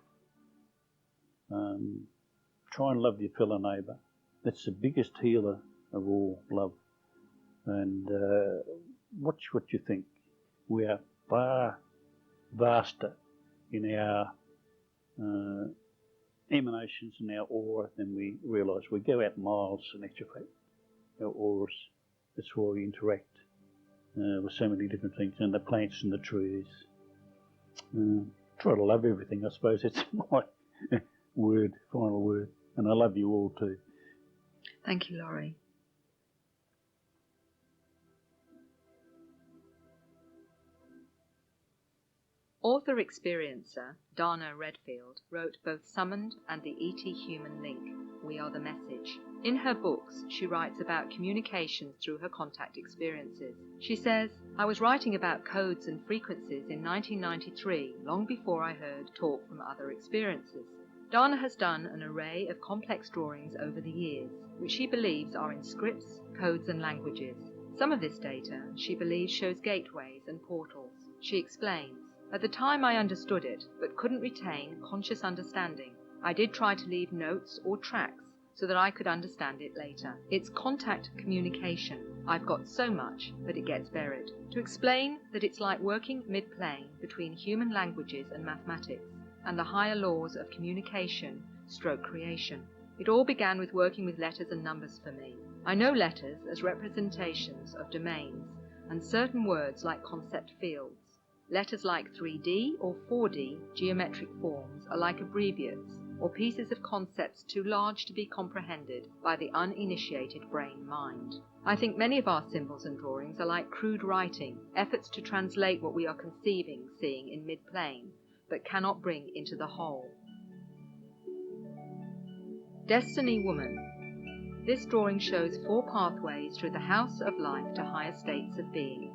Try and love your fellow neighbour. That's the biggest healer of all, love. And watch what you think. We are far vaster in our emanations and our aura than we realise. We go out miles and activate our auras. That's why we interact with so many different things, and the plants and the trees. Try to love everything, I suppose. It's my final word. And I love you all too. Thank you, Laurie. Author-experiencer Dana Redfield wrote both Summoned and the E.T. Human Link, We Are the Message. In her books, she writes about communications through her contact experiences. She says, I was writing about codes and frequencies in 1993, long before I heard talk from other experiences. Dana has done an array of complex drawings over the years, which she believes are in scripts, codes and languages. Some of this data, she believes, shows gateways and portals. She explains, at the time I understood it, but couldn't retain conscious understanding. I did try to leave notes or tracks so that I could understand it later. It's contact communication. I've got so much, but it gets buried. To explain that it's like working mid-plane between human languages and mathematics, and the higher laws of communication / creation. It all began with working with letters and numbers for me. I know letters as representations of domains, and certain words like concept fields. Letters like 3D or 4D geometric forms are like abbreviates, or pieces of concepts too large to be comprehended by the uninitiated brain-mind. I think many of our symbols and drawings are like crude writing, efforts to translate what we are conceiving, seeing in mid-plane, but cannot bring into the whole. Destiny Woman. This drawing shows 4 pathways through the house of life to higher states of being.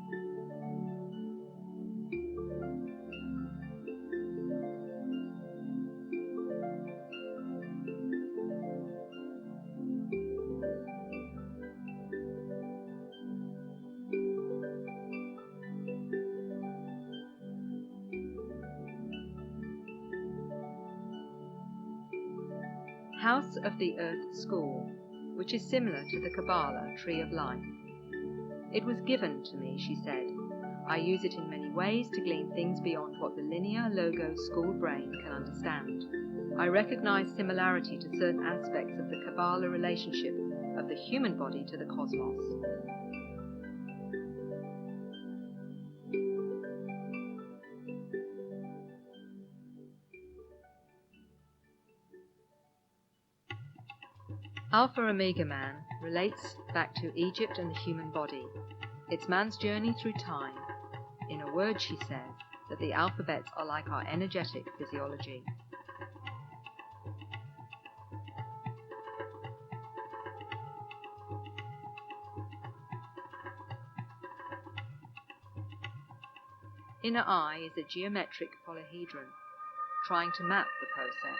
House of the Earth School, which is similar to the Kabbalah Tree of Life. It was given to me, she said. I use it in many ways to glean things beyond what the linear logo school brain can understand. I recognize similarity to certain aspects of the Kabbalah relationship of the human body to the cosmos. Alpha Omega Man relates back to Egypt and the human body. It's man's journey through time. In a word, she says, that the alphabets are like our energetic physiology. Inner eye is a geometric polyhedron, trying to map the process.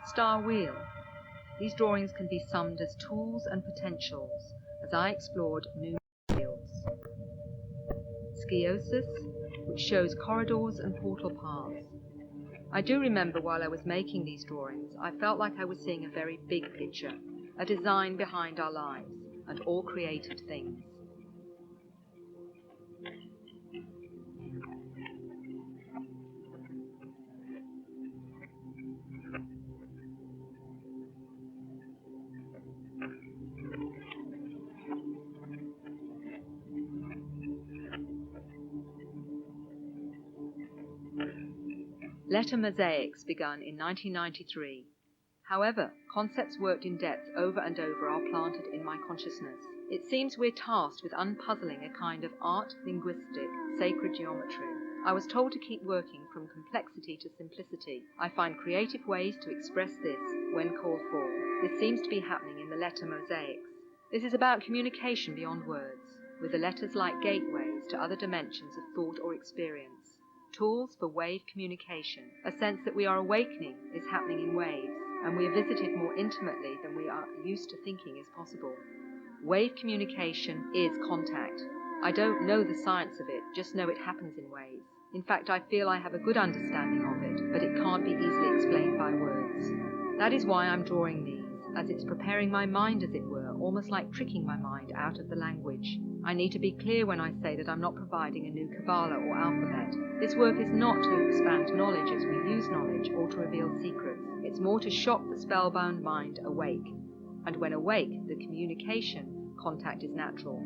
Star Wheel. These drawings can be summed as tools and potentials as I explored new fields. Sciosys, which shows corridors and portal paths. I do remember while I was making these drawings, I felt like I was seeing a very big picture, a design behind our lives and all created things. Letter mosaics begun in 1993. However, concepts worked in depth over and over are planted in my consciousness. It seems we're tasked with unpuzzling a kind of art, linguistic, sacred geometry. I was told to keep working from complexity to simplicity. I find creative ways to express this when called for. This seems to be happening in the letter mosaics. This is about communication beyond words, with the letters like gateways to other dimensions of thought or experience. Tools for wave communication. A sense that we are awakening is happening in waves, and we are visited more intimately than we are used to thinking is possible. Wave communication is contact. I don't know the science of it, just know it happens in waves. In fact, I feel I have a good understanding of it, but it can't be easily explained by words. That is why I'm drawing these, as it's preparing my mind, as it were, almost like tricking my mind out of the language. I need to be clear when I say that I'm not providing a new Kabbalah or alphabet. This work is not to expand knowledge as we use knowledge or to reveal secrets. It's more to shock the spellbound mind awake. And when awake, the communication contact is natural.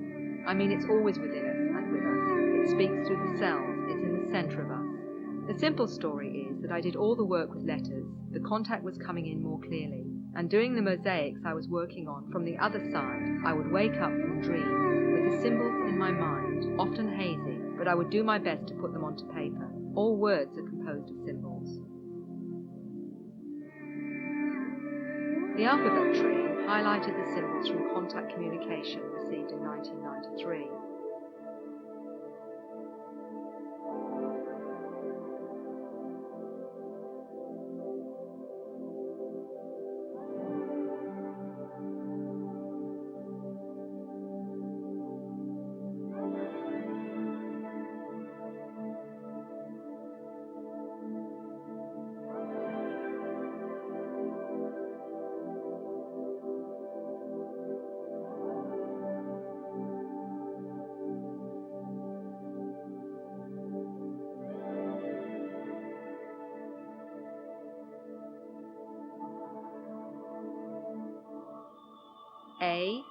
I mean, it's always within us and with us. It speaks through the cells. It's in the center of us. The simple story is that I did all the work with letters. The contact was coming in more clearly. And doing the mosaics I was working on from the other side, I would wake up from dreams with the symbols in my mind, often hazy, but I would do my best to put them onto paper. All words are composed of symbols. The alphabet tree highlighted the symbols from contact communication received in 1993. A,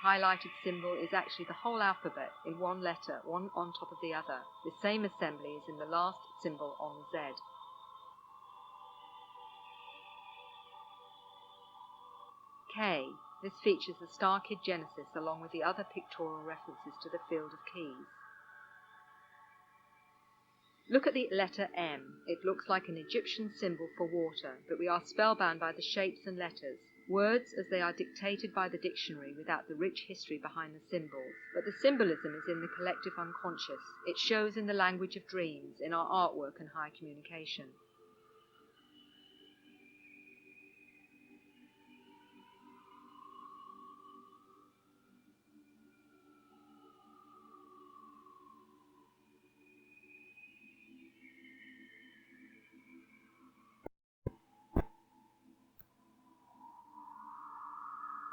highlighted symbol is actually the whole alphabet in one letter, one on top of the other. The same assembly is in the last symbol on the Z. K. This features the star kid Genesis along with the other pictorial references to the field of keys. Look at the letter M. It looks like an Egyptian symbol for water, but we are spellbound by the shapes and letters. Words as they are dictated by the dictionary without the rich history behind the symbols. But the symbolism is in the collective unconscious. It shows in the language of dreams, in our artwork and high communication.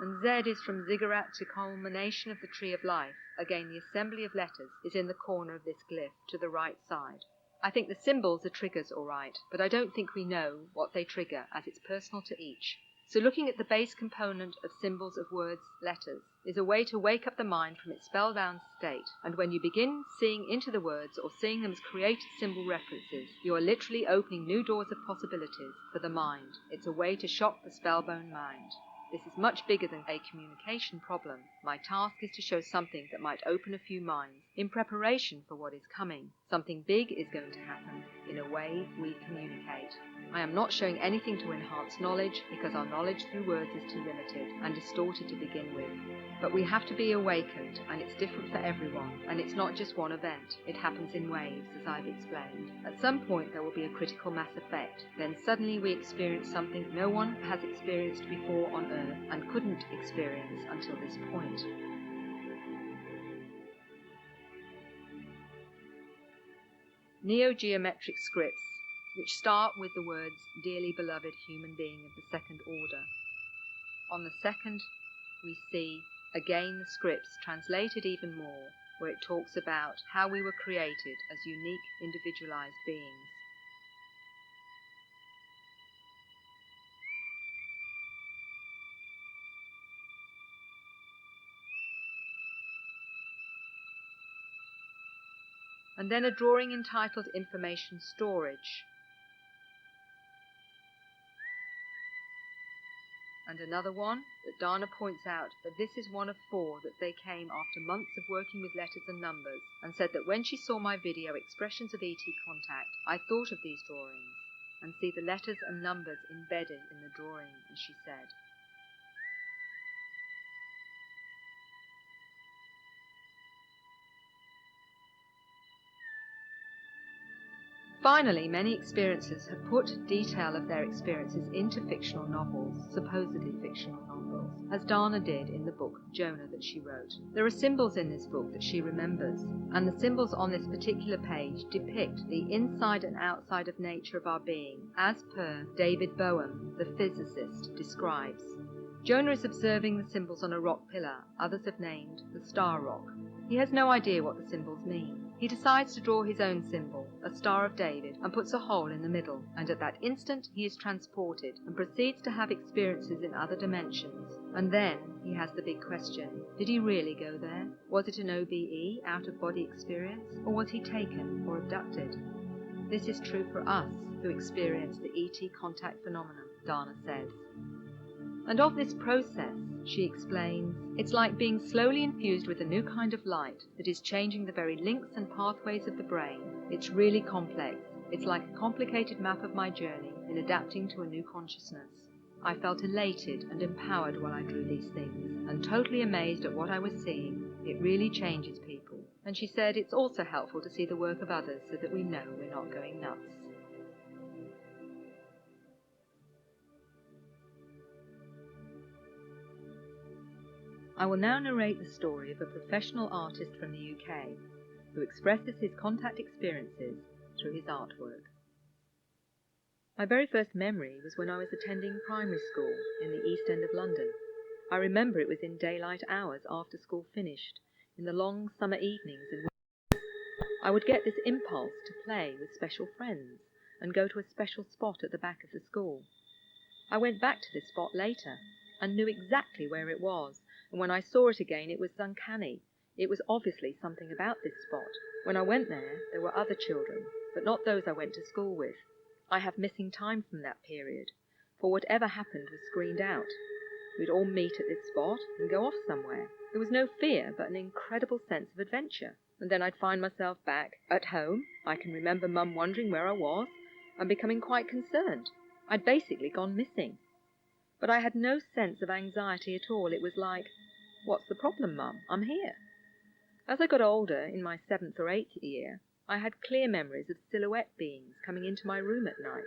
And Z is from ziggurat to culmination of the tree of life. Again, the assembly of letters is in the corner of this glyph, to the right side. I think the symbols are triggers, all right, but I don't think we know what they trigger, as it's personal to each. So looking at the base component of symbols of words, letters, is a way to wake up the mind from its spellbound state. And when you begin seeing into the words or seeing them as created symbol references, you are literally opening new doors of possibilities for the mind. It's a way to shock the spellbound mind. This is much bigger than a communication problem. My task is to show something that might open a few minds in preparation for what is coming. Something big is going to happen in a way we communicate. I am not showing anything to enhance knowledge, because our knowledge through words is too limited and distorted to begin with. But we have to be awakened, and it's different for everyone, and it's not just one event. It happens in waves, as I've explained. At some point there will be a critical mass effect. Then suddenly we experience something no one has experienced before on Earth and couldn't experience until this point. Neo-geometric scripts, which start with the words, "Dearly beloved human being of the second order." On the second, we see again the scripts translated even more, where it talks about how we were created as unique, individualized beings. And then a drawing entitled Information Storage. And another one that Dana points out that this is one of 4 that they came after months of working with letters and numbers, and said that when she saw my video Expressions of ET Contact, I thought of these drawings and see the letters and numbers embedded in the drawing, as she said. Finally, many experiencers have put detail of their experiences into fictional novels, supposedly fictional novels, as Dana did in the book Jonah that she wrote. There are symbols in this book that she remembers, and the symbols on this particular page depict the inside and outside of nature of our being, as per David Bohm, the physicist, describes. Jonah is observing the symbols on a rock pillar others have named the Star Rock. He has no idea what the symbols mean. He decides to draw his own symbol, a Star of David, and puts a hole in the middle, and at that instant he is transported and proceeds to have experiences in other dimensions. And then he has the big question: did he really go there? Was it an OBE, out-of-body experience, or was he taken or abducted? This is true for us who experience the ET contact phenomenon, Dana says. And of this process, she explains, it's like being slowly infused with a new kind of light that is changing the very links and pathways of the brain. It's really complex. It's like a complicated map of my journey in adapting to a new consciousness. I felt elated and empowered while I drew these things, and totally amazed at what I was seeing. It really changes people. And she said it's also helpful to see the work of others so that we know we're not going nuts. I will now narrate the story of a professional artist from the UK who expresses his contact experiences through his artwork. My very first memory was when I was attending primary school in the East End of London. I remember it was in daylight hours after school finished, in the long summer evenings in which I would get this impulse to play with special friends and go to a special spot at the back of the school. I went back to this spot later and knew exactly where it was, and when I saw it again it was uncanny. It was obviously something about this spot. When I went there were other children, but not those I went to school with. I have missing time from that period, for whatever happened was screened out. We'd all meet at this spot and go off somewhere. There was no fear, but an incredible sense of adventure. And then I'd find myself back at home. I can remember Mum wondering where I was and becoming quite concerned. I'd basically gone missing. But I had no sense of anxiety at all. It was like, what's the problem, Mum? I'm here. As I got older, in my 7th or 8th year, I had clear memories of silhouette beings coming into my room at night.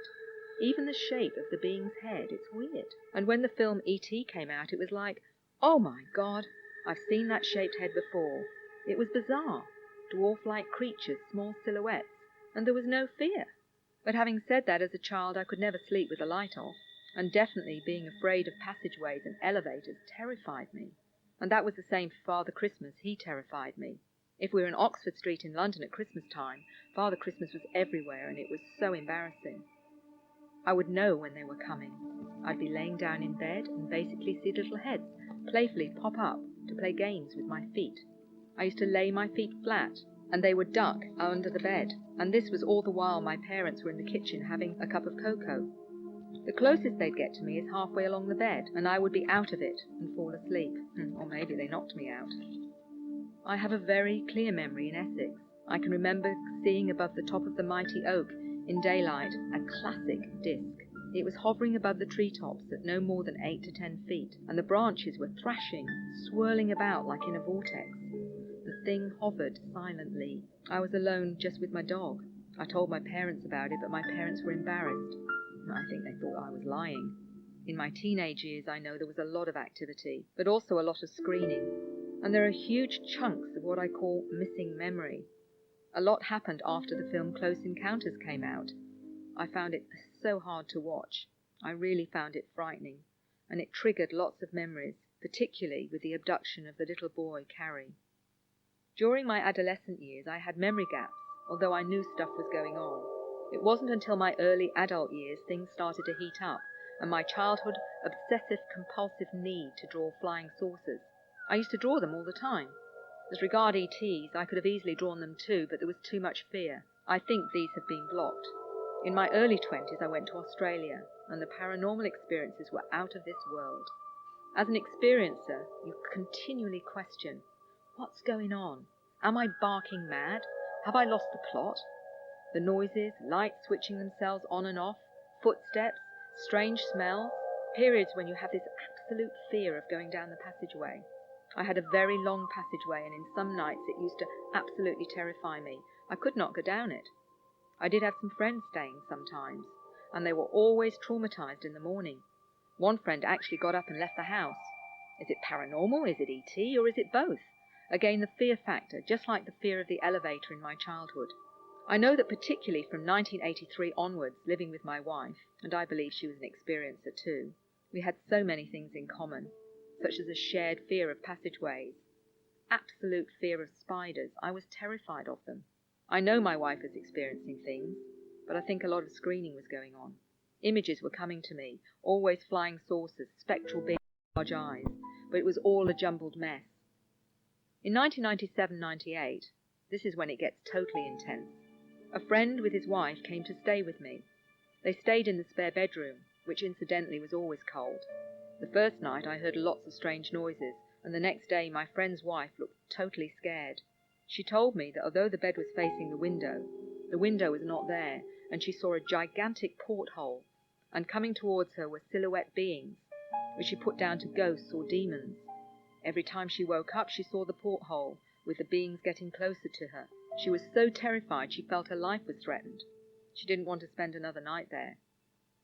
Even the shape of the being's head, it's weird. And when the film E.T. came out, it was like, oh my God, I've seen that shaped head before. It was bizarre. Dwarf-like creatures, small silhouettes, and there was no fear. But having said that, as a child I could never sleep with the light off, and definitely being afraid of passageways and elevators terrified me. And that was the same for Father Christmas. He terrified me. If we were in Oxford Street in London at Christmas time, Father Christmas was everywhere, and it was so embarrassing. I would know when they were coming. I'd be laying down in bed and basically see little heads playfully pop up to play games with my feet. I used to lay my feet flat, and they would duck under the bed, and this was all the while my parents were in the kitchen having a cup of cocoa. The closest they'd get to me is halfway along the bed, and I would be out of it and fall asleep. Or maybe they knocked me out. I have a very clear memory in Essex. I can remember seeing above the top of the mighty oak, in daylight, a classic disc. It was hovering above the treetops at no more than 8 to 10 feet, and the branches were thrashing, swirling about like in a vortex. The thing hovered silently. I was alone just with my dog. I told my parents about it, but my parents were embarrassed. I think they thought I was lying. In my teenage years, I know there was a lot of activity, but also a lot of screening. And there are huge chunks of what I call missing memory. A lot happened after the film Close Encounters came out. I found it so hard to watch. I really found it frightening, and it triggered lots of memories, particularly with the abduction of the little boy, Carrie. During my adolescent years, I had memory gaps, although I knew stuff was going on. It wasn't until my early adult years things started to heat up, and my childhood obsessive-compulsive need to draw flying saucers. I used to draw them all the time. As regard ETs, I could have easily drawn them too, but there was too much fear. I think these have been blocked. In my early 20s, I went to Australia, and the paranormal experiences were out of this world. As an experiencer, you continually question, what's going on? Am I barking mad? Have I lost the plot? The noises, lights switching themselves on and off, footsteps, strange smells, periods when you have this absolute fear of going down the passageway. I had a very long passageway, and in some nights it used to absolutely terrify me. I could not go down it. I did have some friends staying sometimes, and they were always traumatized in the morning. One friend actually got up and left the house. Is it paranormal? Is it ET? Or is it both? Again, the fear factor, just like the fear of the elevator in my childhood. I know that particularly from 1983 onwards, living with my wife, and I believe she was an experiencer too, we had so many things in common, such as a shared fear of passageways, absolute fear of spiders. I was terrified of them. I know my wife was experiencing things, but I think a lot of screening was going on. Images were coming to me, always flying saucers, spectral beings, large eyes, but it was all a jumbled mess. In 1997-98, this is when it gets totally intense. A friend with his wife came to stay with me. They stayed in the spare bedroom, which incidentally was always cold. The first night I heard lots of strange noises, and the next day my friend's wife looked totally scared. She told me that although the bed was facing the window was not there, and she saw a gigantic porthole, and coming towards her were silhouette beings, which she put down to ghosts or demons. Every time she woke up, she saw the porthole, with the beings getting closer to her. She was so terrified she felt her life was threatened. She didn't want to spend another night there.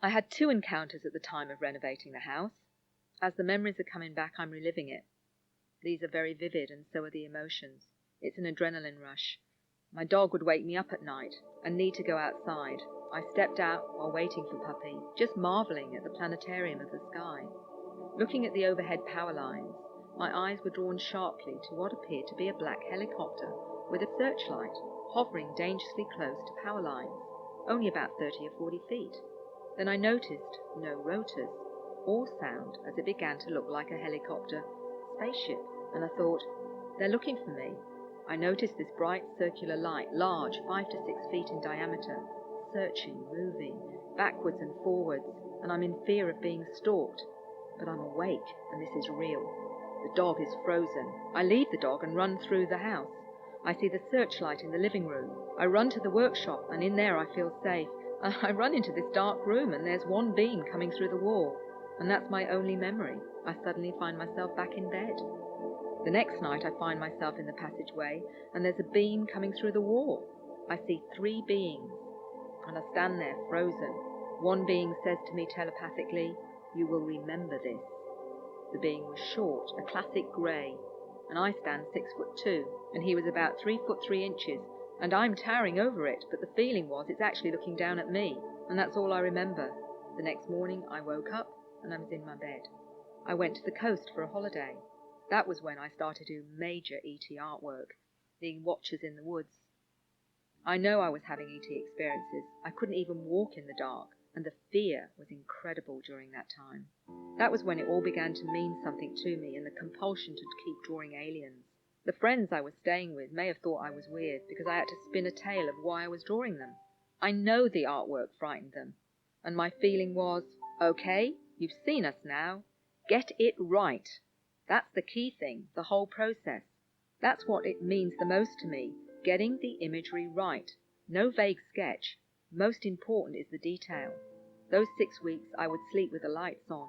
I had 2 encounters at the time of renovating the house. As the memories are coming back, I'm reliving it. These are very vivid, and so are the emotions. It's an adrenaline rush. My dog would wake me up at night and need to go outside. I stepped out while waiting for Puppy, just marvelling at the planetarium of the sky. Looking at the overhead power lines, my eyes were drawn sharply to what appeared to be a black helicopter with a searchlight, hovering dangerously close to power lines, only about 30 or 40 feet. Then I noticed no rotors or sound as it began to look like a helicopter spaceship, and I thought, they're looking for me. I noticed this bright circular light, large, 5 to 6 feet in diameter, searching, moving, backwards and forwards, and I'm in fear of being stalked. But I'm awake, and this is real. The dog is frozen. I leave the dog and run through the house. I see the searchlight in the living room. I run to the workshop, and in there I feel safe. I run into this dark room, and there's one beam coming through the wall, and that's my only memory. I suddenly find myself back in bed. The next night I find myself in the passageway, and there's a beam coming through the wall. I see 3 beings, and I stand there frozen. One being says to me telepathically, "You will remember this." The being was short, a classic grey, and I stand 6'2", and he was about 3'3", and I'm towering over it, but the feeling was it's actually looking down at me, and that's all I remember. The next morning I woke up, and I was in my bed. I went to the coast for a holiday. That was when I started to do major ET artwork, the Watchers in the Woods. I know I was having ET experiences. I couldn't even walk in the dark, and the fear was incredible during that time. That was when it all began to mean something to me, and the compulsion to keep drawing aliens. The friends I was staying with may have thought I was weird, because I had to spin a tale of why I was drawing them. I know the artwork frightened them, and my feeling was, okay, you've seen us now. Get it right. That's the key thing, the whole process. That's what it means the most to me, getting the imagery right. No vague sketch. Most important is the detail. Those 6 weeks I would sleep with the lights on.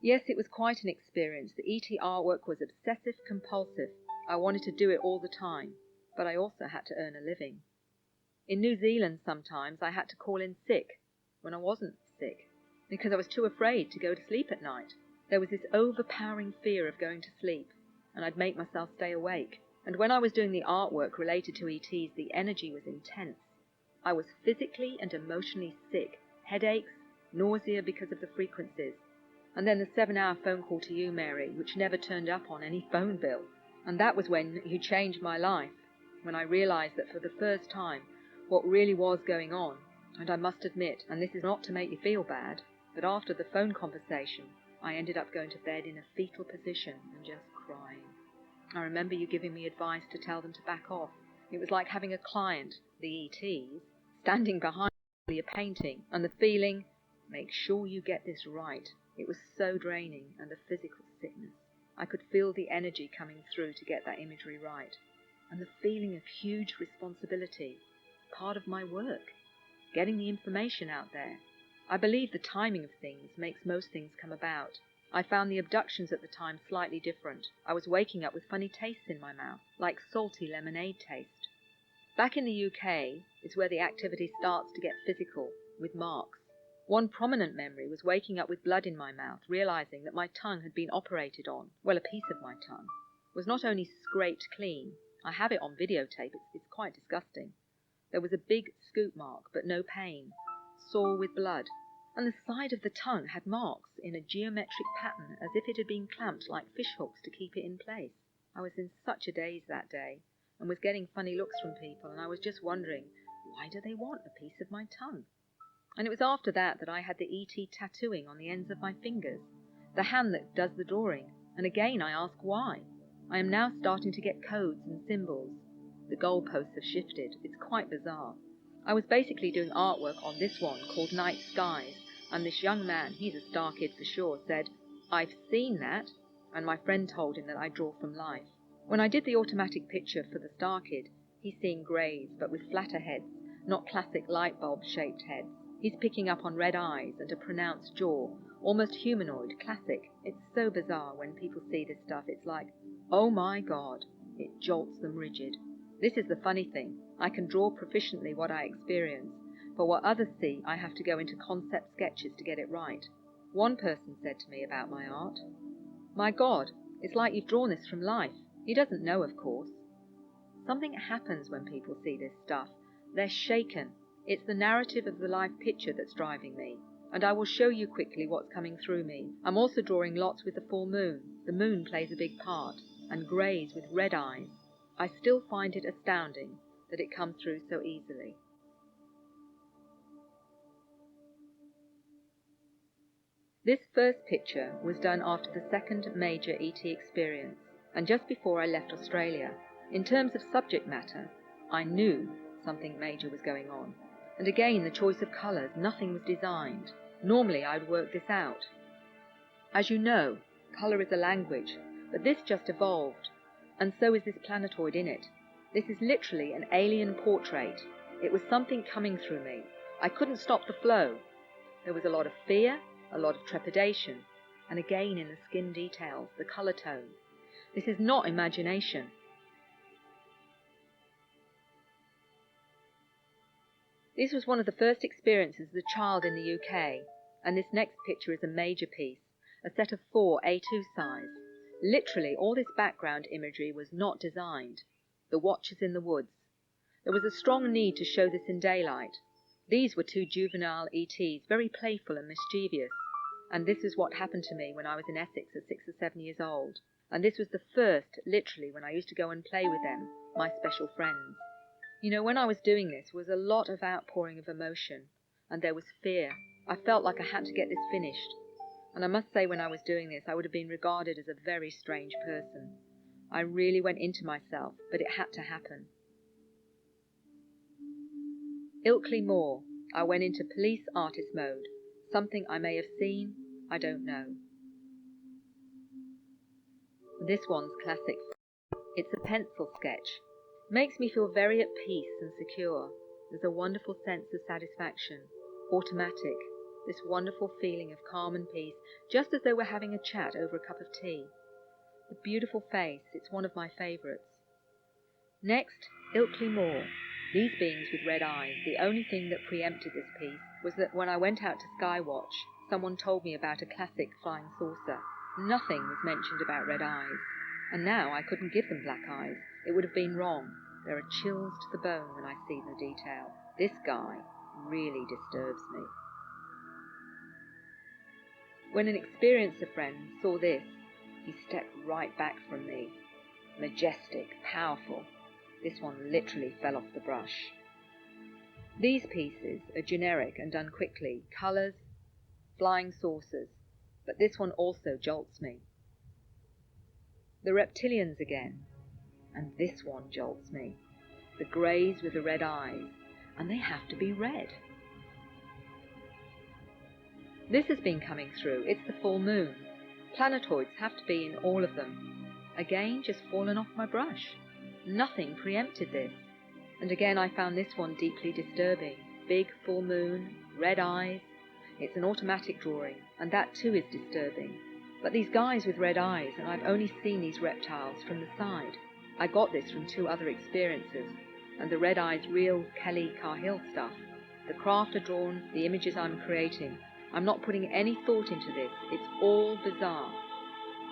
Yes, it was quite an experience. The ET artwork was obsessive compulsive. I wanted to do it all the time, but I also had to earn a living. In New Zealand sometimes I had to call in sick when I wasn't sick, because I was too afraid to go to sleep at night. There was this overpowering fear of going to sleep, and I'd make myself stay awake. And when I was doing the artwork related to ETs, the energy was intense. I was physically and emotionally sick, headaches, nausea because of the frequencies. And then the 7-hour phone call to you, Mary, which never turned up on any phone bill. And that was when you changed my life, when I realized that for the first time, what really was going on, and I must admit, and this is not to make you feel bad, but after the phone conversation, I ended up going to bed in a fetal position and just crying. I remember you giving me advice to tell them to back off. It was like having a client, the ETs, standing behind a painting, and the feeling, make sure you get this right. It was so draining, and the physical sickness. I could feel the energy coming through to get that imagery right, and the feeling of huge responsibility, part of my work, getting the information out there. I believe the timing of things makes most things come about. I found the abductions at the time slightly different. I was waking up with funny tastes in my mouth, like salty lemonade taste. Back in the UK is where the activity starts to get physical, with marks. One prominent memory was waking up with blood in my mouth, realizing that my tongue had been operated on. Well, a piece of my tongue was not only scraped clean, I have it on videotape, it's quite disgusting. There was a big scoop mark, but no pain, sore with blood, and the side of the tongue had marks in a geometric pattern as if it had been clamped like fish hooks to keep it in place. I was in such a daze that day, and was getting funny looks from people, and I was just wondering, why do they want a piece of my tongue? And it was after that that I had the ET tattooing on the ends of my fingers, the hand that does the drawing, and again I ask why. I am now starting to get codes and symbols. The goalposts have shifted. It's quite bizarre. I was basically doing artwork on this one called Night Skies, and this young man, he's a star kid for sure, said, "I've seen that," and my friend told him that I draw from life. When I did the automatic picture for the star kid, he's seeing greys, but with flatter heads, not classic light bulb shaped heads. He's picking up on red eyes and a pronounced jaw, almost humanoid, classic. It's so bizarre when people see this stuff. It's like, oh my God, it jolts them rigid. This is the funny thing. I can draw proficiently what I experience, but what others see, I have to go into concept sketches to get it right. One person said to me about my art, "My God, it's like you've drawn this from life." He doesn't know, of course. Something happens when people see this stuff. They're shaken. It's the narrative of the life picture that's driving me, and I will show you quickly what's coming through me. I'm also drawing lots with the full moon. The moon plays a big part, and greys with red eyes. I still find it astounding that it comes through so easily. This first picture was done after the second major ET experience. and just before I left Australia. In terms of subject matter, I knew something major was going on. And again, the choice of colours, nothing was designed. Normally I'd work this out. As you know, colour is a language, but this just evolved, and so is this planetoid in it. This is literally an alien portrait. It was something coming through me. I couldn't stop the flow. There was a lot of fear, a lot of trepidation, and again in the skin details, the colour tone. This is not imagination. This was one of the first experiences as a child in the UK, and this next picture is a major piece, a set of 4 A2 size. Literally, all this background imagery was not designed. The watchers in the woods. There was a strong need to show this in daylight. These were 2 juvenile ETs, very playful and mischievous. And this is what happened to me when I was in Essex at 6 or 7 years old. And this was the first, literally, when I used to go and play with them, my special friends. You know, when I was doing this, was a lot of outpouring of emotion, and there was fear. I felt like I had to get this finished. And I must say, when I was doing this, I would have been regarded as a very strange person. I really went into myself, but it had to happen. Ilkley Moor, I went into police artist mode. Something I may have seen, I don't know. This one's classic. It's a pencil sketch. Makes me feel very at peace and secure. There's a wonderful sense of satisfaction. Automatic. This wonderful feeling of calm and peace, just as though we're having a chat over a cup of tea. The beautiful face, it's one of my favourites. Next, Ilkley Moor. These beings with red eyes, the only thing that preempted this piece was that when I went out to Skywatch, someone told me about a classic flying saucer. Nothing was mentioned about red eyes. And now I couldn't give them black eyes. It would have been wrong. There are chills to the bone when I see the detail. This guy really disturbs me. When an experiencer friend saw this, he stepped right back from me. Majestic, powerful. This one literally fell off the brush. These pieces are generic and done quickly. Colours, flying saucers. But this one also jolts me. The reptilians again. And this one jolts me. The greys with the red eyes. And they have to be red. This has been coming through. It's the full moon. Planetoids have to be in all of them. Again, just fallen off my brush. Nothing preempted this. And again I found this one deeply disturbing. Big full moon, red eyes. It's an automatic drawing, and that too is disturbing. But these guys with red eyes, and I've only seen these reptiles from the side. I got this from 2 other experiences, and the red eyes real Kelly Cahill stuff. The craft are drawn, the images I'm creating. I'm not putting any thought into this. It's all bizarre.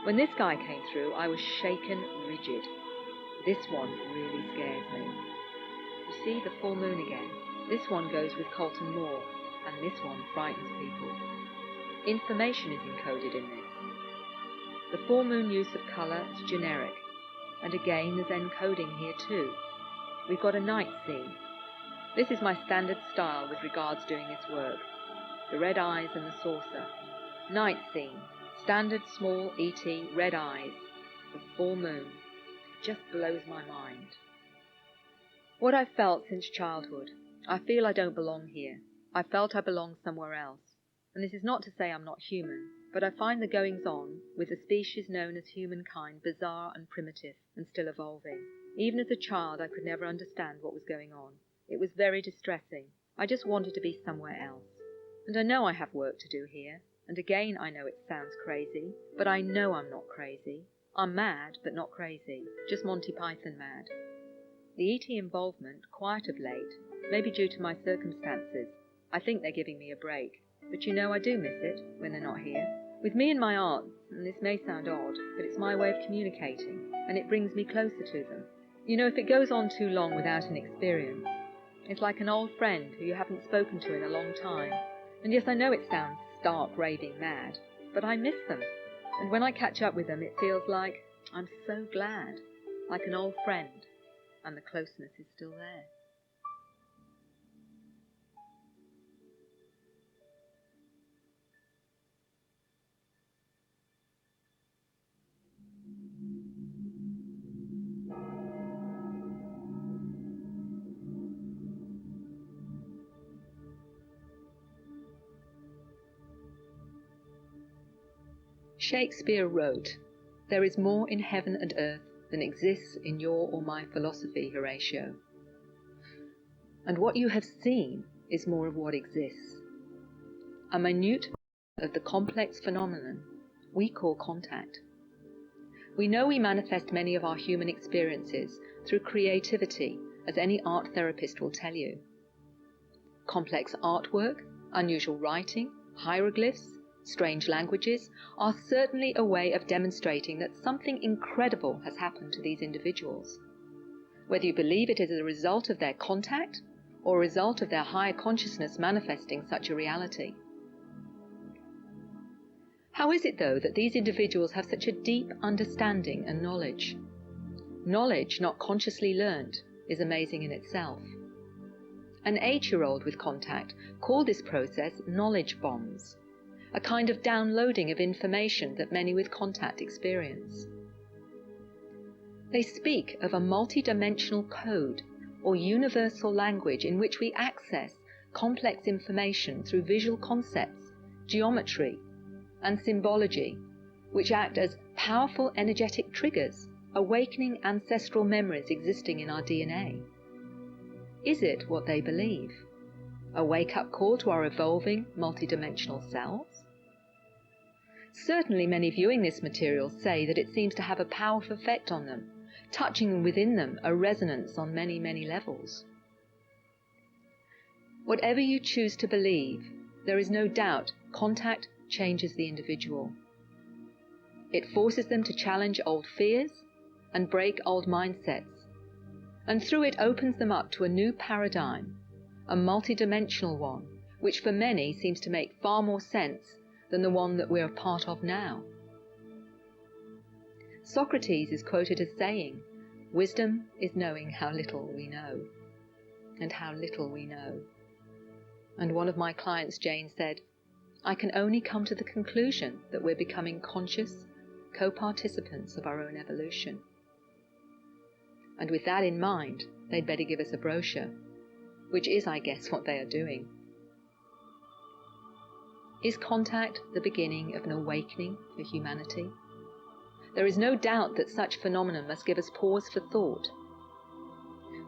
When this guy came through, I was shaken rigid. This one really scares me. You see the full moon again. This one goes with Colton Moor, and this one frightens people. Information is encoded in this. The full moon use of colour is generic, and again there's encoding here too. We've got a night scene. This is my standard style with regards doing this work. The red eyes and the saucer. Night scene. Standard small ET red eyes. The full moon. It just blows my mind. What I've felt since childhood. I feel I don't belong here. I felt I belonged somewhere else. And this is not to say I'm not human, but I find the goings-on with the species known as humankind bizarre and primitive and still evolving. Even as a child I could never understand what was going on. It was very distressing. I just wanted to be somewhere else. And I know I have work to do here, and again I know it sounds crazy, but I know I'm not crazy. I'm mad, but not crazy, just Monty Python mad. The ET involvement, quiet of late, maybe due to my circumstances. I think they're giving me a break, but you know I do miss it when they're not here. With me and my art, and this may sound odd, but it's my way of communicating, and it brings me closer to them. You know, if it goes on too long without an experience, it's like an old friend who you haven't spoken to in a long time. And yes, I know it sounds stark raving mad, but I miss them. And when I catch up with them, it feels like I'm so glad, like an old friend, and the closeness is still there. Shakespeare wrote, "There is more in heaven and earth than exists in your or my philosophy, Horatio." And what you have seen is more of what exists. A minute of the complex phenomenon we call contact. We know we manifest many of our human experiences through creativity, as any art therapist will tell you. Complex artwork, unusual writing, hieroglyphs, strange languages are certainly a way of demonstrating that something incredible has happened to these individuals. Whether you believe it is a result of their contact or a result of their higher consciousness manifesting such a reality. How is it, though, that these individuals have such a deep understanding and knowledge? Knowledge not consciously learned is amazing in itself. An 8-year-old with contact called this process knowledge bombs, a kind of downloading of information that many with contact experience. They speak of a multi-dimensional code or universal language in which we access complex information through visual concepts, geometry, and symbology, which act as powerful energetic triggers, awakening ancestral memories existing in our DNA. Is it what they believe? A wake-up call to our evolving multidimensional selves? Certainly many viewing this material say that it seems to have a powerful effect on them, touching within them a resonance on many, many levels. Whatever you choose to believe, there is no doubt contact changes the individual. It forces them to challenge old fears and break old mindsets, and through it opens them up to a new paradigm, a multidimensional one, which for many seems to make far more sense than the one that we are part of now. Socrates is quoted as saying, "Wisdom is knowing how little we know," and how little we know. And one of my clients, Jane, said, "I can only come to the conclusion that we're becoming conscious co-participants of our own evolution." And with that in mind, they'd better give us a brochure, which is, I guess, what they are doing. Is contact the beginning of an awakening for humanity? There is no doubt that such phenomena must give us pause for thought.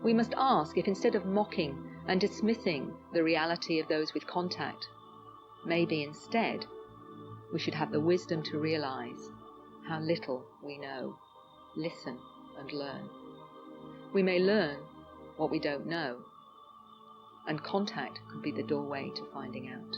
We must ask if, instead of mocking and dismissing the reality of those with contact, maybe instead we should have the wisdom to realize how little we know, listen and learn. We may learn what we don't know, and contact could be the doorway to finding out.